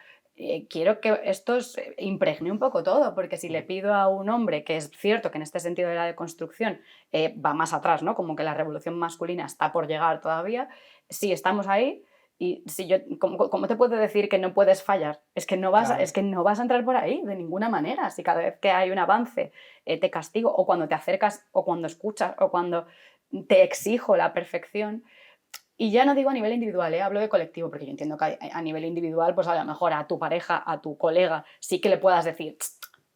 quiero que esto impregne un poco todo, porque si le pido a un hombre, que es cierto que en este sentido de la deconstrucción va más atrás, ¿no?, como que la revolución masculina está por llegar todavía, si estamos ahí, y si yo, ¿cómo te puedo decir que no puedes fallar? Es que no vas a entrar por ahí de ninguna manera. Si cada vez que hay un avance te castigo, o cuando te acercas, o cuando escuchas, o cuando te exijo la perfección. Y ya no digo a nivel individual, hablo de colectivo, porque yo entiendo que a nivel individual, pues a lo mejor a tu pareja, a tu colega, sí que le puedas decir,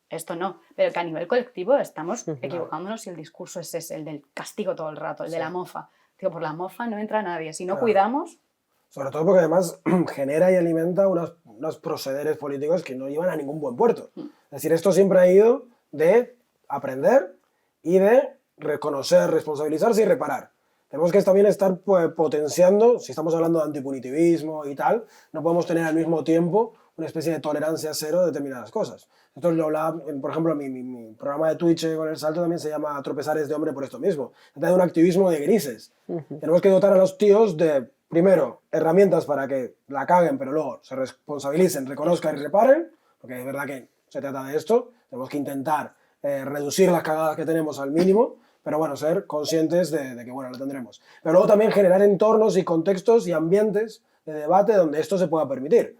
esto no, pero que a nivel colectivo estamos equivocándonos y el discurso es ese, el del castigo todo el rato, el de la mofa. Digo, por la mofa no entra nadie, si no cuidamos... Sobre todo porque además genera y alimenta unos procederes políticos que no llevan a ningún buen puerto. Es decir, esto siempre ha ido de aprender y de reconocer, responsabilizarse y reparar. Tenemos que también estar potenciando, si estamos hablando de antipunitivismo y tal, no podemos tener al mismo tiempo una especie de tolerancia cero de determinadas cosas. Entonces lo hablaba, por ejemplo, mi programa de Twitch con El Salto también se llama Tropezares de hombre por esto mismo. Trata de un activismo de grises. Tenemos que dotar a los tíos de, primero, herramientas para que la caguen, pero luego se responsabilicen, reconozcan y reparen, porque es verdad que se trata de esto. Tenemos que intentar reducir las cagadas que tenemos al mínimo, pero bueno, ser conscientes de que, bueno, lo tendremos. Pero luego también generar entornos y contextos y ambientes de debate donde esto se pueda permitir.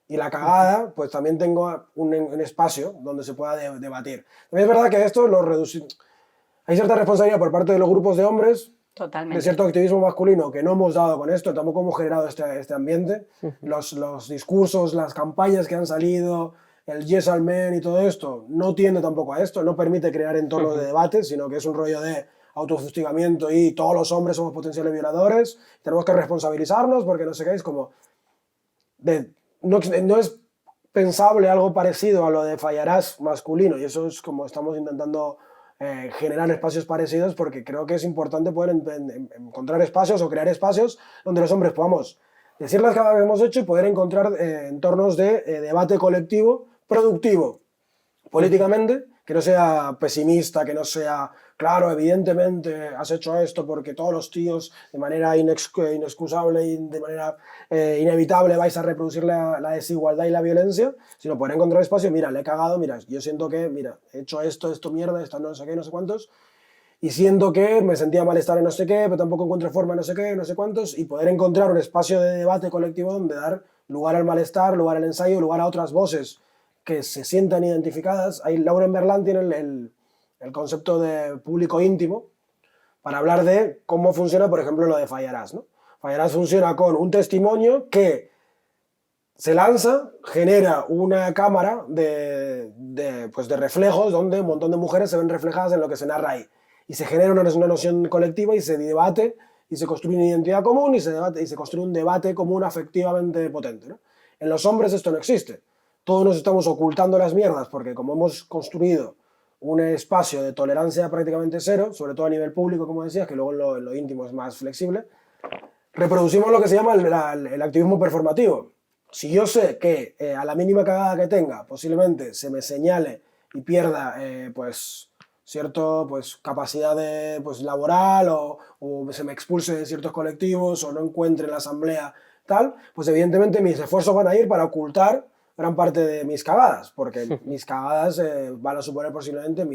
Y la cagada, pues también tengo un espacio donde se pueda debatir. También es verdad que esto lo reduce. Hay cierta responsabilidad por parte de los grupos de hombres, de cierto activismo masculino que no hemos dado con esto, tampoco hemos generado este ambiente. Los discursos, las campañas que han salido, el Yes al Men y todo esto, no tiende tampoco a esto, no permite crear entornos de debate, sino que es un rollo de autofustigamiento y todos los hombres somos potenciales violadores, tenemos que responsabilizarnos porque no sé qué, es como... no es pensable algo parecido a lo de fallarás masculino, y eso es como estamos intentando generar espacios parecidos, porque creo que es importante poder encontrar espacios o crear espacios donde los hombres podamos decir las cagadas que hemos hecho y poder encontrar entornos de debate colectivo productivo políticamente, que no sea pesimista, que no sea, claro, evidentemente has hecho esto porque todos los tíos de manera inexcusable y de manera inevitable vais a reproducir la desigualdad y la violencia, sino poder encontrar espacio, mira, le he cagado, mira, yo siento que, mira, he hecho esto mierda, esto no sé qué, no sé cuántos, y siento que me sentía malestar en no sé qué, pero tampoco encuentro forma en no sé qué, no sé cuántos, y poder encontrar un espacio de debate colectivo donde dar lugar al malestar, lugar al ensayo, lugar a otras voces que se sientan identificadas. Ahí Lauren Berlant tiene el concepto de público íntimo para hablar de cómo funciona, por ejemplo, lo de Fallarás, ¿no? Fallarás funciona con un testimonio que se lanza, genera una cámara pues de reflejos donde un montón de mujeres se ven reflejadas en lo que se narra ahí. Y se genera una noción colectiva y se debate y se construye una identidad común y se construye un debate común afectivamente potente, ¿no? En los hombres esto no existe. Todos nos estamos ocultando las mierdas porque como hemos construido un espacio de tolerancia prácticamente cero, sobre todo a nivel público, como decías, que luego en lo íntimo es más flexible, reproducimos lo que se llama el activismo performativo. Si yo sé que a la mínima cagada que tenga, posiblemente se me señale y pierda pues cierta pues, capacidad de, pues, laboral o se me expulse de ciertos colectivos o no encuentre en la asamblea tal, pues evidentemente mis esfuerzos van a ir para ocultar gran parte de mis cagadas, porque mis cagadas van a suponer posiblemente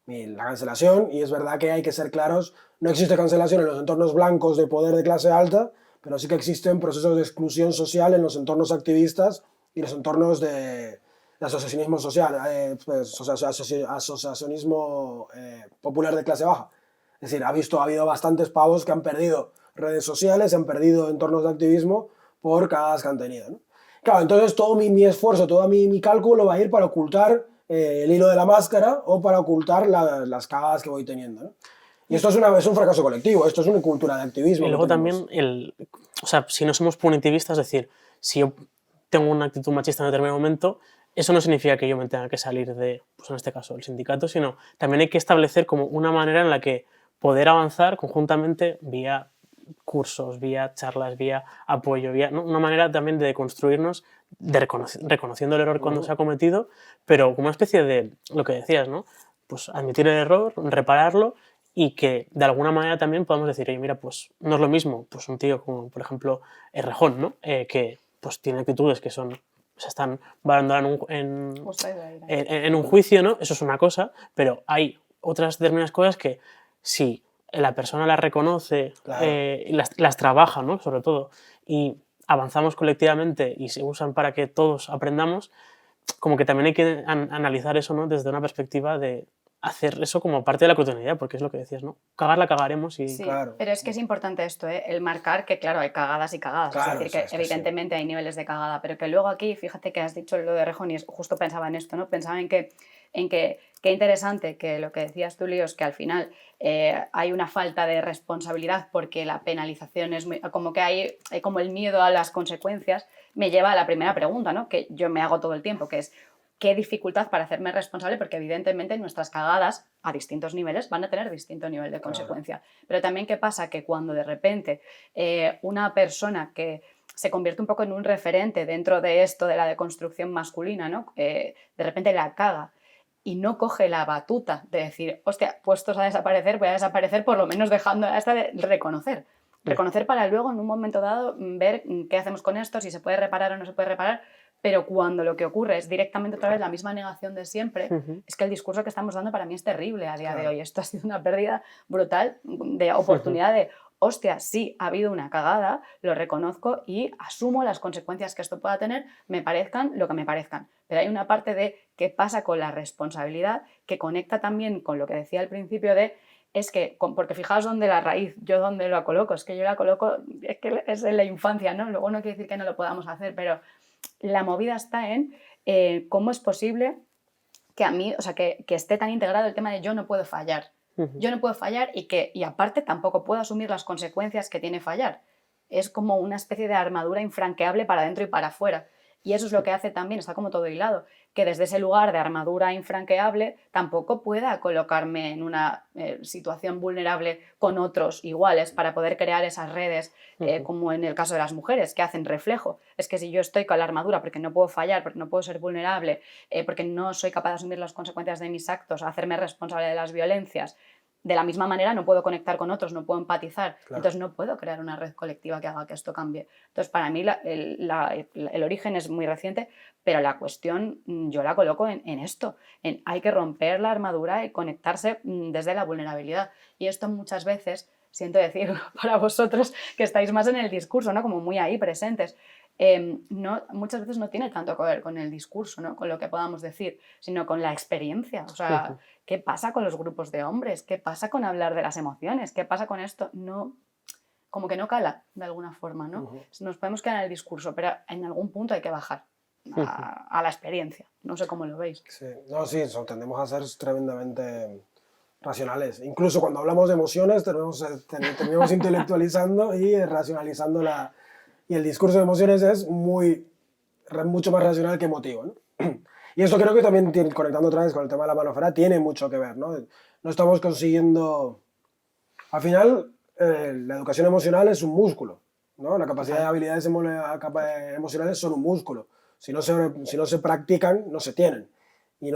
la cancelación, y es verdad que hay que ser claros, no existe cancelación en los entornos blancos de poder de clase alta, pero sí que existen procesos de exclusión social en los entornos activistas y los entornos de asociacionismo social, pues, asociacionismo popular de clase baja. Es decir, ha habido bastantes pavos que han perdido redes sociales, han perdido entornos de activismo por cagadas que han tenido, ¿no? Claro, entonces todo mi esfuerzo, todo mi cálculo va a ir para ocultar el hilo de la máscara o para ocultar las cagadas que voy teniendo, ¿no? Y esto es un fracaso colectivo, esto es una cultura de activismo. Y luego también, o sea, si no somos punitivistas, es decir, si yo tengo una actitud machista en determinado momento, eso no significa que yo me tenga que salir de, pues en este caso, el sindicato, sino también hay que establecer como una manera en la que poder avanzar conjuntamente vía cursos, vía charlas, vía apoyo, vía, ¿no? Una manera también de construirnos, reconociendo el error cuando se ha cometido, pero como una especie de, lo que decías, ¿no? Pues admitir el error, repararlo, y que de alguna manera también podamos decir, oye, mira, pues no es lo mismo pues un tío como, por ejemplo, Errejón, ¿no? Que pues tiene actitudes que son, se están valorando en un juicio, ¿no? Eso es una cosa, pero hay otras determinadas cosas que si la persona las reconoce, claro, las trabaja, ¿no? Sobre todo, y avanzamos colectivamente y se usan para que todos aprendamos, como que también hay que analizar eso, ¿no? Desde una perspectiva de hacer eso como parte de la cotidianidad, porque es lo que decías, ¿no? Cagarla cagaremos y... Sí, claro. pero es que es importante esto, ¿eh? El marcar que, claro, hay cagadas y cagadas. Claro, es decir, que evidentemente sí hay niveles de cagada, pero que luego aquí, fíjate que has dicho lo de Rejón y justo pensaba en esto, ¿no? Pensaba en que qué interesante que lo que decías tú, Líos, que al final hay una falta de responsabilidad porque la penalización es muy, como que hay como el miedo a las consecuencias, me lleva a la primera pregunta, ¿no? Que yo me hago todo el tiempo, que es qué dificultad para hacerme responsable, porque evidentemente nuestras cagadas a distintos niveles van a tener distinto nivel de consecuencia. Pero también qué pasa que cuando de repente una persona que se convierte un poco en un referente dentro de esto de la deconstrucción masculina, ¿no? De repente la caga y no coge la batuta de decir, hostia, puestos a desaparecer, voy a desaparecer por lo menos dejando hasta de reconocer. Reconocer para luego en un momento dado ver qué hacemos con esto, si se puede reparar o no se puede reparar. Pero cuando lo que ocurre es directamente otra vez la misma negación de siempre, es que el discurso que estamos dando para mí es terrible a día de hoy. Esto ha sido una pérdida brutal de oportunidad de, hostia, sí, ha habido una cagada, lo reconozco y asumo las consecuencias que esto pueda tener, me parezcan lo que me parezcan. Pero hay una parte de qué pasa con la responsabilidad que conecta también con lo que decía al principio de es que, porque fijaos dónde la raíz, yo dónde la coloco, es que yo la coloco, es que es en la infancia, ¿no? Luego no quiere decir que no lo podamos hacer, pero la movida está en cómo es posible que a mí, o sea, que esté tan integrado el tema de yo no puedo fallar. Yo no puedo fallar y aparte tampoco puedo asumir las consecuencias que tiene fallar. es como una especie de armadura infranqueable para adentro y para afuera. Y eso es lo que hace también, está como todo hilado, que desde ese lugar de armadura infranqueable tampoco pueda colocarme en una situación vulnerable con otros iguales para poder crear esas redes, como en el caso de las mujeres, que hacen reflejo. Es que si yo estoy con la armadura porque no puedo fallar, porque no puedo ser vulnerable, porque no soy capaz de asumir las consecuencias de mis actos, hacerme responsable de las violencias, de la misma manera no puedo conectar con otros, no puedo empatizar, Claro. entonces no puedo crear una red colectiva que haga que esto cambie. Entonces, para mí el origen es muy reciente, pero la cuestión yo la coloco en esto, en hay que romper la armadura y conectarse desde la vulnerabilidad. Y esto muchas veces, siento decirlo para vosotros que estáis más en el discurso, ¿no? Como muy ahí presentes, muchas veces no tiene tanto que ver con el discurso, ¿no? Con lo que podamos decir, sino con la experiencia. O sea, ¿qué pasa con los grupos de hombres? ¿Qué pasa con hablar de las emociones? ¿Qué pasa con esto? No, como que no cala de alguna forma, ¿no? Nos podemos quedar en el discurso, pero en algún punto hay que bajar a la experiencia. No sé cómo lo veis. Sí, no, sí, tendemos a ser tremendamente racionales. Incluso cuando hablamos de emociones terminamos intelectualizando y racionalizando y el discurso de emociones es mucho más racional que emotivo, ¿no? Y esto creo que también, conectando otra vez con el tema de la mano afuera, tiene mucho que ver, ¿no? No estamos consiguiendo... Al final, la educación emocional es un músculo, ¿no? La capacidad de habilidades emocionales son un músculo. Si no se practican, no se tienen. Y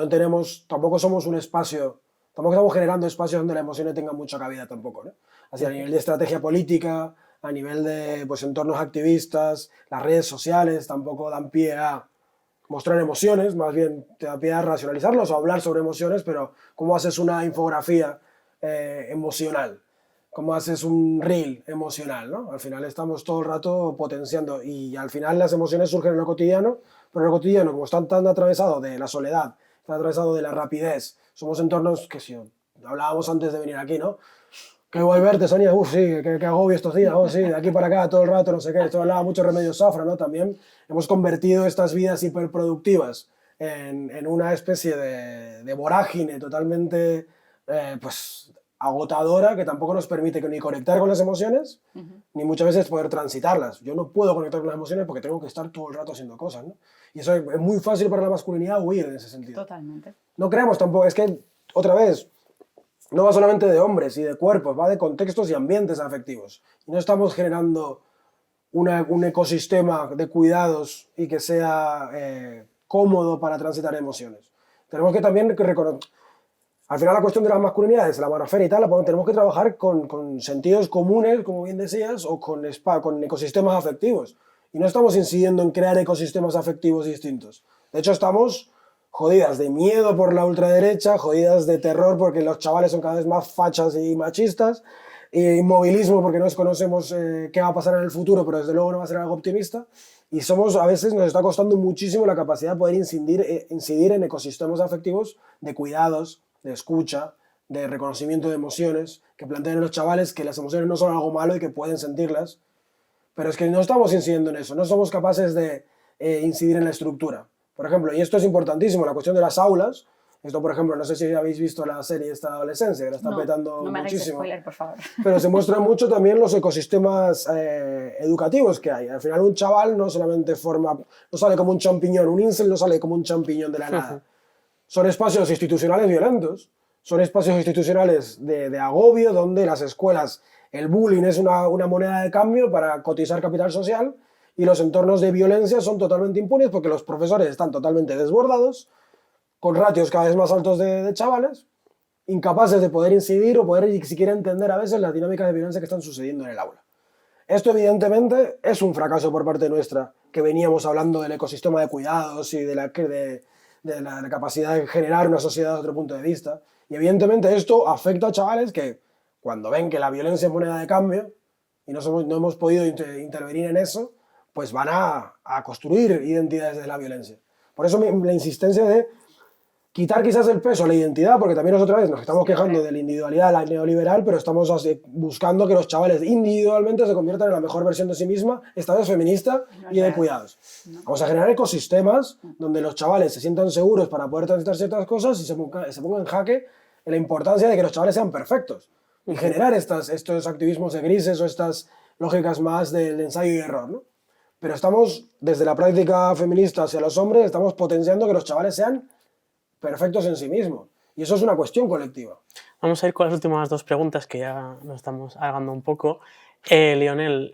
tampoco somos un espacio, tampoco estamos generando espacios donde la emoción tenga mucha cabida tampoco, ¿no? Así a nivel de estrategia política, a nivel de entornos activistas, las redes sociales tampoco dan pie a mostrar emociones, más bien te da pie a racionalizarlos o hablar sobre emociones, pero ¿cómo haces una infografía emocional? ¿Cómo haces un reel emocional, ¿no? Al final estamos todo el rato potenciando y al final las emociones surgen en lo cotidiano, pero en lo cotidiano, como están tan atravesados de la soledad, están atravesados de la rapidez, somos entornos que si hablábamos antes de venir aquí, ¿no? Qué guay verte, Sonia, sí, qué agobio estos días, sí, de aquí para acá todo el rato, no sé qué, esto hablaba mucho Remedios Zafra, ¿no? También hemos convertido estas vidas hiperproductivas en una especie de vorágine totalmente, pues, agotadora que tampoco nos permite ni conectar con las emociones, ni muchas veces poder transitarlas. Yo no puedo conectar con las emociones porque tengo que estar todo el rato haciendo cosas, ¿no? Y eso es muy fácil para la masculinidad huir en ese sentido. Totalmente. No creemos tampoco, es que, otra vez, no va solamente de hombres y de cuerpos, va de contextos y ambientes afectivos. Y no estamos generando un ecosistema de cuidados y que sea cómodo para transitar emociones. Tenemos que también reconocer... Al final la cuestión de las masculinidades, la manafera y tal, tenemos que trabajar con sentidos comunes, como bien decías, o con ecosistemas afectivos. Y no estamos incidiendo en crear ecosistemas afectivos distintos. De hecho, estamos jodidas de miedo por la ultraderecha, jodidas de terror porque los chavales son cada vez más fachas y machistas, inmovilismo porque no conocemos qué va a pasar en el futuro, pero desde luego no va a ser algo optimista. Y a veces nos está costando muchísimo la capacidad de poder incidir en ecosistemas afectivos de cuidados, de escucha, de reconocimiento de emociones, que planteen a los chavales que las emociones no son algo malo y que pueden sentirlas, pero es que no estamos incidiendo en eso, no somos capaces de incidir en la estructura. Por ejemplo, y esto es importantísimo, la cuestión de las aulas, esto por ejemplo, no sé si habéis visto la serie esta Adolescencia, que la está petando no me hagáis muchísimo. spoiler, por favor. Pero se muestra mucho también los ecosistemas educativos que hay. Al final un chaval no solamente no sale como un champiñón, un incel no sale como un champiñón de la nada. Son espacios institucionales violentos, son espacios institucionales de agobio, donde las escuelas, el bullying es una moneda de cambio para cotizar capital social, y los entornos de violencia son totalmente impunes porque los profesores están totalmente desbordados, con ratios cada vez más altos de chavales, incapaces de poder incidir o poder ni siquiera entender a veces las dinámicas de violencia que están sucediendo en el aula. Esto evidentemente es un fracaso por parte nuestra, que veníamos hablando del ecosistema de cuidados y de la capacidad de generar una sociedad de otro punto de vista. Y evidentemente esto afecta a chavales que cuando ven que la violencia es moneda de cambio y no hemos podido intervenir en eso, pues van a construir identidades de la violencia. Por eso la insistencia de quitar quizás el peso a la identidad, porque también nosotros otra vez nos estamos quejando de la individualidad de la neoliberal, pero estamos buscando que los chavales individualmente se conviertan en la mejor versión de sí misma, esta vez feminista y de cuidados. Vamos a generar ecosistemas donde los chavales se sientan seguros para poder transitar ciertas cosas y se ponga en jaque la importancia de que los chavales sean perfectos. Y generar estos activismos de grises o estas lógicas más del ensayo y error, ¿no? Pero estamos, desde la práctica feminista hacia los hombres, estamos potenciando que los chavales sean perfectos en sí mismos. Y eso es una cuestión colectiva. Vamos a ir con las últimas dos preguntas, que ya nos estamos alargando un poco. Lionel,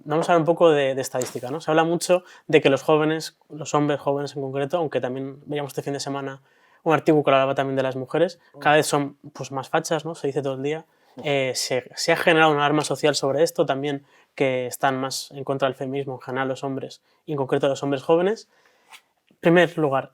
vamos a hablar un poco de estadística, ¿no? Se habla mucho de que los jóvenes, los hombres jóvenes en concreto, aunque también veíamos este fin de semana un artículo que hablaba también de las mujeres, cada vez son pues, más fachas, ¿no? Se dice todo el día. Se ha generado una alarma social sobre esto también, que están más en contra del feminismo en general los hombres, y en concreto los hombres jóvenes. En primer lugar,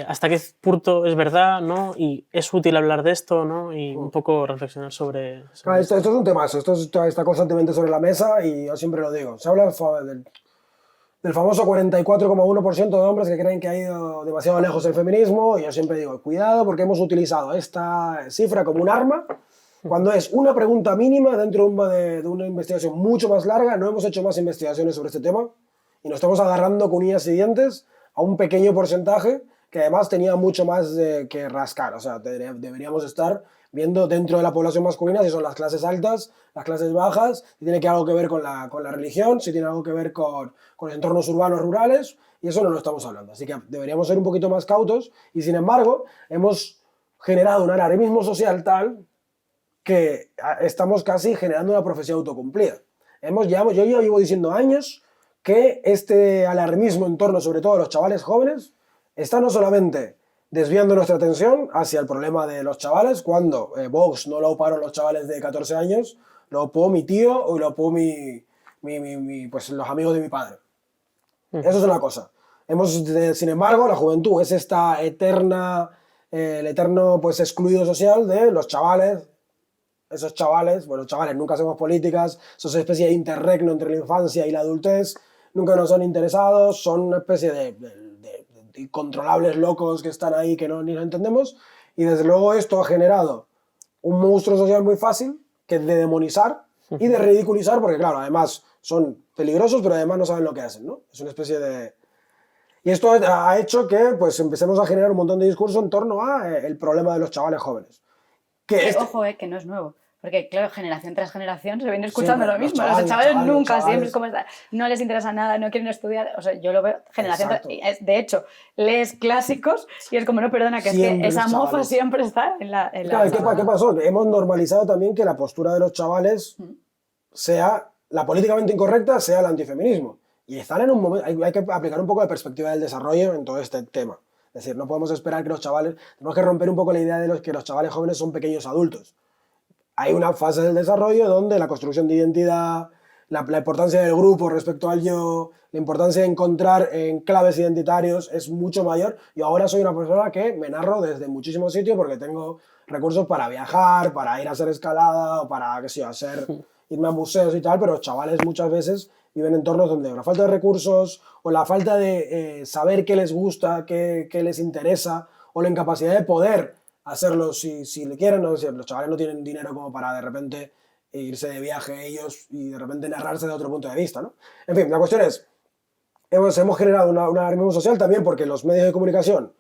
¿hasta qué punto es verdad, ¿no? Y es útil hablar de esto, ¿no? Y un poco reflexionar sobre esto es un temazo, está constantemente sobre la mesa y yo siempre lo digo. Se habla del famoso 44,1% de hombres que creen que ha ido demasiado lejos el feminismo, y yo siempre digo, cuidado, porque hemos utilizado esta cifra como un arma, cuando es una pregunta mínima dentro de una investigación mucho más larga. No hemos hecho más investigaciones sobre este tema y nos estamos agarrando con uñas y dientes a un pequeño porcentaje que además tenía mucho más que rascar. O sea, deberíamos estar viendo dentro de la población masculina si son las clases altas, las clases bajas, si tiene algo que ver con la religión, si tiene algo que ver con los entornos urbanos, rurales, y eso no lo estamos hablando. Así que deberíamos ser un poquito más cautos, y sin embargo hemos generado un alarmismo social tal que estamos casi generando una profecía autocumplida. Yo ya llevo diciendo años que este alarmismo en torno sobre todo a los chavales jóvenes está no solamente desviando nuestra atención hacia el problema de los chavales, cuando Vox no lo oparon los chavales de 14 años, lo opó mi tío o lo opó pues los amigos de mi padre. Eso es una cosa. Sin embargo, la juventud es esta eterna, el eterno pues, excluido social de los chavales. Esos chavales, bueno, chavales, nunca hacemos políticas, son una especie de interregno entre la infancia y la adultez, nunca nos han interesado, son una especie de incontrolables locos que están ahí que ni lo entendemos, y desde luego esto ha generado un monstruo social muy fácil, que es de demonizar y de ridiculizar, porque claro, además son peligrosos, pero además no saben lo que hacen, ¿no? Es una especie de... Y esto ha hecho que pues, empecemos a generar un montón de discurso en torno a el problema de los chavales jóvenes. Ojo, que no es nuevo. Porque, claro, generación tras generación se viene escuchando lo mismo. Los chavales nunca, siempre es como está. No les interesa nada, no quieren estudiar. O sea, yo lo veo generación tras... De hecho, lees clásicos y es como, no, perdona, que siempre es que esa mofa siempre está en la... Claro, ¿qué pasó? Que hemos normalizado también que la postura de los chavales sea la políticamente incorrecta, sea el antifeminismo. Y están en un momento... Hay que aplicar un poco de perspectiva del desarrollo en todo este tema. Es decir, no podemos esperar que los chavales... Tenemos que romper un poco la idea de que los chavales jóvenes son pequeños adultos. Hay una fase del desarrollo donde la construcción de identidad, la importancia del grupo respecto al yo, la importancia de encontrar en claves identitarios es mucho mayor. Yo ahora soy una persona que me narro desde muchísimos sitios porque tengo recursos para viajar, para ir a hacer escalada o para, qué sé yo, irme a museos y tal, pero los chavales muchas veces viven en entornos donde la falta de recursos o la falta de saber qué les gusta, qué les interesa, o la incapacidad de poder hacerlo si le quieren, ¿no? Si los chavales no tienen dinero como para de repente irse de viaje ellos y de repente narrarse de otro punto de vista, ¿no? En fin, la cuestión es, hemos generado un alarmismo social también porque los medios de comunicación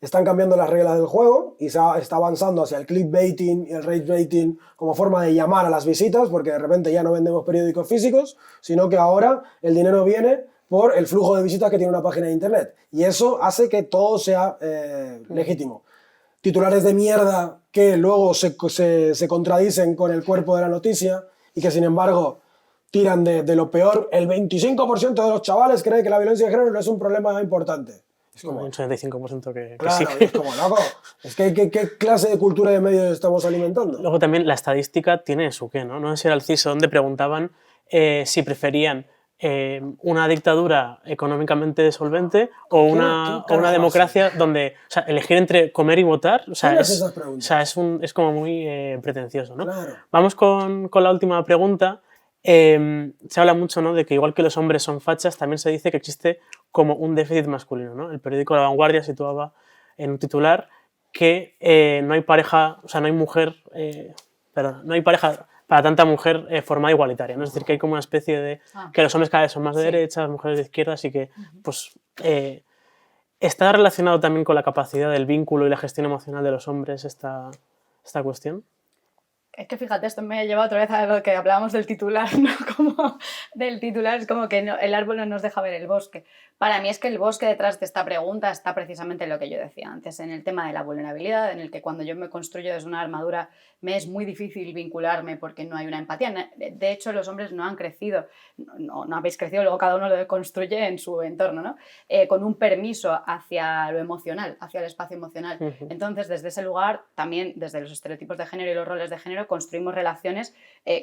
están cambiando las reglas del juego y está avanzando hacia el clickbaiting y el ragebaiting como forma de llamar a las visitas, porque de repente ya no vendemos periódicos físicos, sino que ahora el dinero viene por el flujo de visitas que tiene una página de internet, y eso hace que todo sea legítimo. Titulares de mierda que luego se contradicen con el cuerpo de la noticia y que sin embargo tiran de lo peor. El 25% de los chavales cree que la violencia de género no es un problema importante. Es como un 75% que claro, sí. Es como, loco, es que ¿qué clase de cultura de medios estamos alimentando? Luego también la estadística tiene su qué, ¿no? No sé si era el CISO donde preguntaban si preferían una dictadura económicamente solvente o una democracia donde, o sea, elegir entre comer y votar, o sea, es como muy pretencioso, ¿no? Claro. Vamos con la última pregunta. Se habla mucho, ¿no?, de que igual que los hombres son fachas, también se dice que existe como un déficit masculino, ¿no? El periódico La Vanguardia situaba en un titular que no hay pareja, o sea, no hay mujer, no hay pareja para tanta mujer formada igualitaria, ¿no? Es decir, que hay como una especie de... que los hombres cada vez son más de derecha, las mujeres de izquierda, así que, pues, ¿está relacionado también con la capacidad del vínculo y la gestión emocional de los hombres esta cuestión? Es que fíjate, esto me lleva otra vez a lo que hablábamos del titular, ¿no? Como del titular es como que el árbol no nos deja ver el bosque. Para mí es que el bosque detrás de esta pregunta está precisamente en lo que yo decía antes, en el tema de la vulnerabilidad, en el que cuando yo me construyo desde una armadura me es muy difícil vincularme porque no hay una empatía. De hecho, los hombres no han crecido, no habéis crecido, luego cada uno lo construye en su entorno, ¿no? Con un permiso hacia lo emocional, hacia el espacio emocional. Entonces, desde ese lugar, también desde los estereotipos de género y los roles de género, construimos relaciones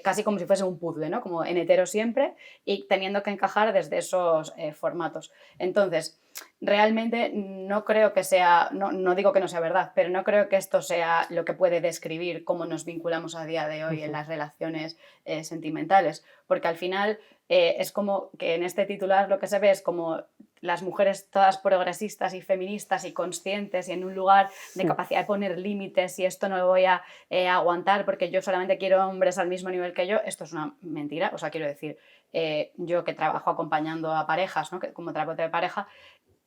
casi como si fuese un puzzle, ¿no? Como en hetero siempre y teniendo que encajar desde esos formatos. Entonces, realmente no creo que sea, no digo que no sea verdad, pero no creo que esto sea lo que puede describir cómo nos vinculamos a día de hoy en las relaciones sentimentales, porque al final es como que en este titular lo que se ve es como las mujeres todas progresistas y feministas y conscientes y en un lugar de capacidad de poner límites y esto no lo voy a aguantar porque yo solamente quiero hombres al mismo nivel que yo. Esto es una mentira, o sea, quiero decir, yo que trabajo acompañando a parejas, ¿no? Como terapeuta de pareja,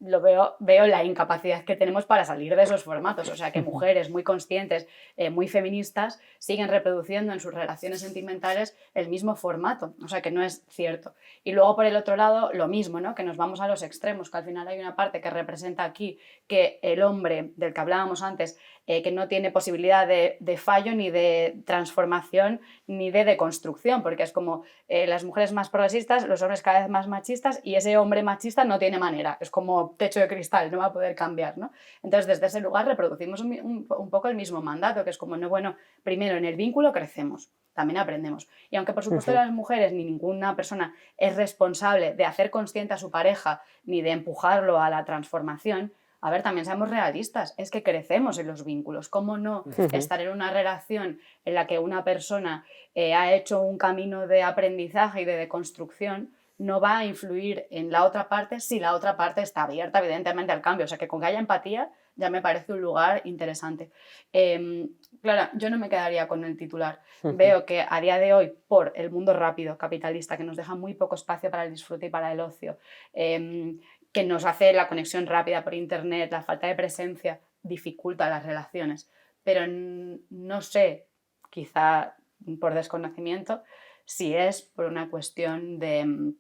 veo la incapacidad que tenemos para salir de esos formatos. O sea, que mujeres muy conscientes, muy feministas, siguen reproduciendo en sus relaciones sentimentales el mismo formato. O sea, que no es cierto. Y luego, por el otro lado, lo mismo, ¿no? Que nos vamos a los extremos, que al final hay una parte que representa aquí que el hombre, del que hablábamos antes, que no tiene posibilidad de fallo, ni de transformación, ni de deconstrucción, porque es como las mujeres más progresistas, los hombres cada vez más machistas, y ese hombre machista no tiene manera, es como techo de cristal, no va a poder cambiar, ¿no? Entonces, desde ese lugar reproducimos un poco el mismo mandato, que es como, no, bueno, primero en el vínculo crecemos, también aprendemos. Y aunque, por supuesto, las mujeres ni ninguna persona es responsable de hacer consciente a su pareja, ni de empujarlo a la transformación, a ver, también seamos realistas, es que crecemos en los vínculos. ¿Cómo no estar en una relación en la que una persona ha hecho un camino de aprendizaje y de deconstrucción no va a influir en la otra parte si la otra parte está abierta, evidentemente, al cambio? O sea, que con que haya empatía ya me parece un lugar interesante. Claro, yo no me quedaría con el titular. Veo que a día de hoy, por el mundo rápido, capitalista, que nos deja muy poco espacio para el disfrute y para el ocio, que nos hace la conexión rápida por internet, la falta de presencia, dificulta las relaciones. Pero no sé, quizá por desconocimiento, si es por una cuestión de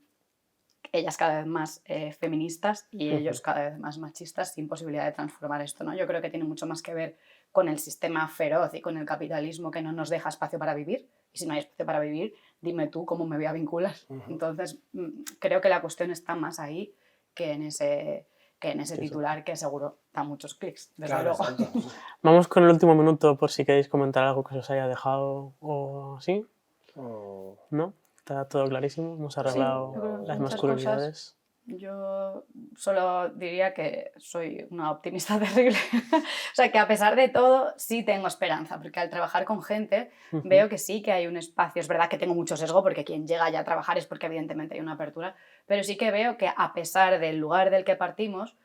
ellas cada vez más feministas y ellos cada vez más machistas sin posibilidad de transformar esto, ¿no? Yo creo que tiene mucho más que ver con el sistema feroz y con el capitalismo que no nos deja espacio para vivir. Y si no hay espacio para vivir, dime tú cómo me voy a vincular. Entonces, creo que la cuestión está más ahí que en ese titular que seguro da muchos clics, desde luego. Vamos con el último minuto por si queréis comentar algo que se os haya dejado o así. ¿No? Está todo clarísimo, hemos arreglado las masculinidades. Yo solo diría que soy una optimista terrible. O sea, que a pesar de todo sí tengo esperanza, porque al trabajar con gente veo que sí que hay un espacio. Es verdad que tengo mucho sesgo, porque quien llega ya a trabajar es porque evidentemente hay una apertura, pero sí que veo que a pesar del lugar del que partimos,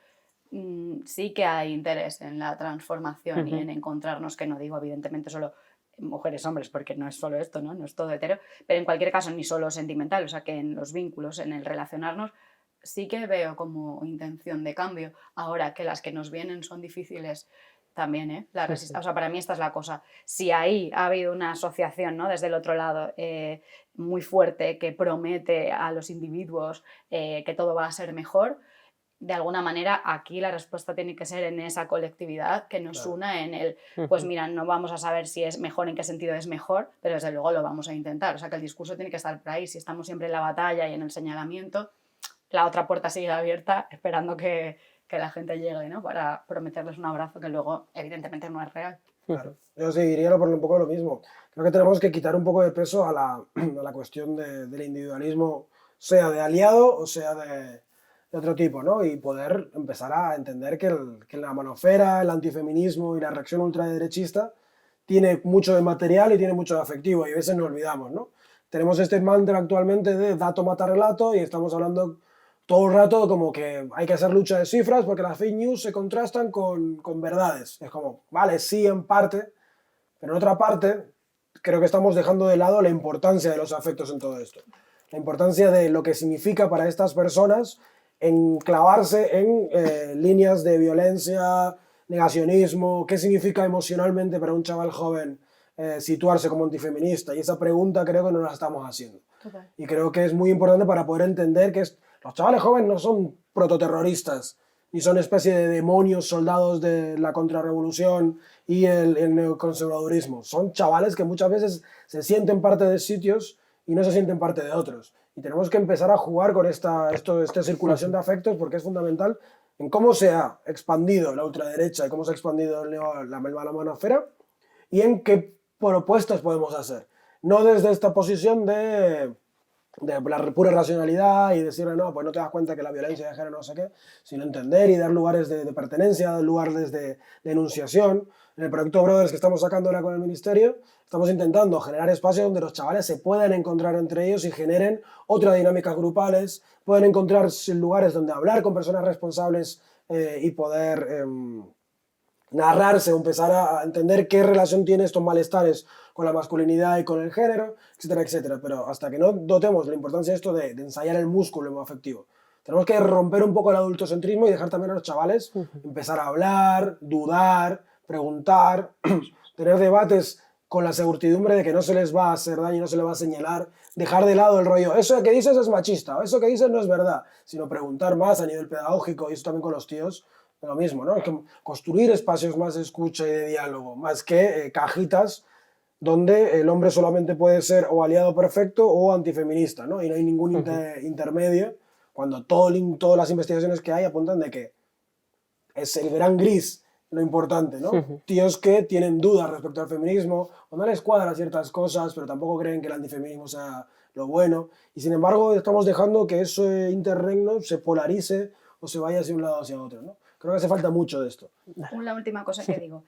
sí que hay interés en la transformación y en encontrarnos, que no digo evidentemente solo mujeres, hombres, porque no es solo esto, ¿no? No es todo hetero, pero en cualquier caso ni solo sentimental, o sea que en los vínculos, en el relacionarnos, sí que veo como intención de cambio. Ahora que las que nos vienen son difíciles también, ¿eh? O sea, para mí esta es la cosa. Si ahí ha habido una asociación, ¿no? Desde el otro lado muy fuerte que promete a los individuos que todo va a ser mejor, de alguna manera aquí la respuesta tiene que ser en esa colectividad que nos una en el, pues mira, no vamos a saber si es mejor, en qué sentido es mejor, pero desde luego lo vamos a intentar. O sea que el discurso tiene que estar por ahí. Si estamos siempre en la batalla y en el señalamiento, la otra puerta sigue abierta esperando que la gente llegue, ¿no? Para prometerles un abrazo que luego evidentemente no es real. Claro. Yo seguiría por un poco lo mismo. Creo que tenemos que quitar un poco de peso a la cuestión del individualismo, sea de aliado o sea de otro tipo, ¿no? Y poder empezar a entender que la manofera, el antifeminismo y la reacción ultraderechista tiene mucho de material y tiene mucho de afectivo, y a veces nos olvidamos, ¿no? Tenemos este mantra actualmente de dato mata relato y estamos hablando todo el rato como que hay que hacer lucha de cifras porque las fake news se contrastan con verdades. Es como, vale, sí en parte, pero en otra parte creo que estamos dejando de lado la importancia de los afectos en todo esto. La importancia de lo que significa para estas personas enclavarse en líneas de violencia, negacionismo, qué significa emocionalmente para un chaval joven situarse como antifeminista, y esa pregunta creo que no la estamos haciendo. Total. Y creo que es muy importante para poder entender que los chavales jóvenes no son prototerroristas, ni son especie de demonios soldados de la contrarrevolución y el neoconservadurismo. Son chavales que muchas veces se sienten parte de sitios y no se sienten parte de otros. Y tenemos que empezar a jugar con esta circulación de afectos, porque es fundamental en cómo se ha expandido la ultraderecha y cómo se ha expandido la manofera y en qué propuestas podemos hacer. No desde esta posición de la pura racionalidad y decirle, no, pues no te das cuenta que la violencia de género no sé qué, sino entender y dar lugares de pertenencia, dar lugares de enunciación. En el proyecto Brothers que estamos sacando ahora con el Ministerio, estamos intentando generar espacios donde los chavales se puedan encontrar entre ellos y generen otras dinámicas grupales, pueden encontrar lugares donde hablar con personas responsables y poder narrarse o empezar a entender qué relación tiene estos malestares con la masculinidad y con el género, etcétera, etcétera. Pero hasta que no dotemos la importancia de esto de ensayar el músculo afectivo, tenemos que romper un poco el adultocentrismo y dejar también a los chavales empezar a hablar, dudar, preguntar, tener debates con la certidumbre de que no se les va a hacer daño y no se les va a señalar, dejar de lado el rollo, eso que dices es machista, o eso que dices no es verdad, sino preguntar más a nivel pedagógico, y eso también con los tíos, lo mismo, ¿no? Es que construir espacios más de escucha y de diálogo, más que cajitas donde el hombre solamente puede ser o aliado perfecto o antifeminista, ¿no? Y no hay ningún intermedio, cuando todas las investigaciones que hay apuntan de que es el gran gris lo importante, ¿no? Tíos que tienen dudas respecto al feminismo, o no les cuadran ciertas cosas, pero tampoco creen que el antifeminismo sea lo bueno, y sin embargo estamos dejando que ese interregno se polarice o se vaya hacia un lado o hacia otro, ¿no? Creo que hace falta mucho de esto. Una última cosa que digo,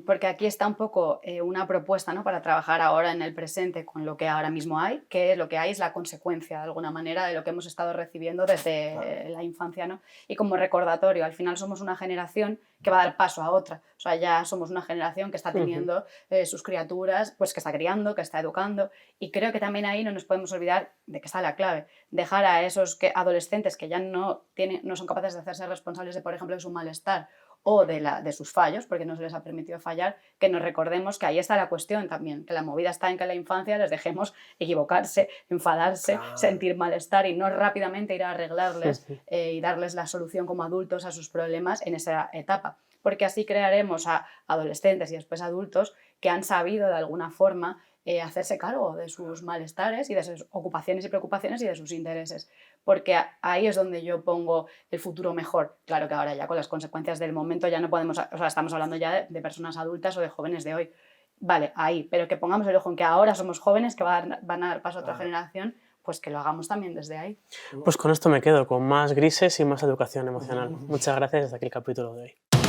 porque aquí está un poco una propuesta, ¿no?, para trabajar ahora en el presente con lo que ahora mismo hay, que lo que hay es la consecuencia de alguna manera de lo que hemos estado recibiendo desde la infancia, ¿no? Y como recordatorio, al final somos una generación que va a dar paso a otra. O sea, ya somos una generación que está teniendo sus criaturas, pues que está criando, que está educando, y creo que también ahí no nos podemos olvidar de que está la clave, dejar a esos adolescentes que ya no son capaces de hacerse responsables de, por ejemplo, de su malestar o de sus fallos, porque no se les ha permitido fallar, que nos recordemos que ahí está la cuestión también, que la movida está en que en la infancia les dejemos equivocarse, enfadarse, sentir malestar y no rápidamente ir a arreglarles y darles la solución como adultos a sus problemas en esa etapa, porque así crearemos a adolescentes y después adultos que han sabido de alguna forma hacerse cargo de sus malestares y de sus ocupaciones y preocupaciones y de sus intereses, porque ahí es donde yo pongo el futuro mejor. Claro que ahora ya con las consecuencias del momento ya no podemos, o sea, estamos hablando ya de personas adultas o de jóvenes de hoy, vale, ahí, pero que pongamos el ojo en que ahora somos jóvenes que van a dar paso a otra generación, pues que lo hagamos también desde ahí. Pues con esto me quedo, con más grises y más educación emocional. Muchas gracias, hasta aquí el capítulo de hoy.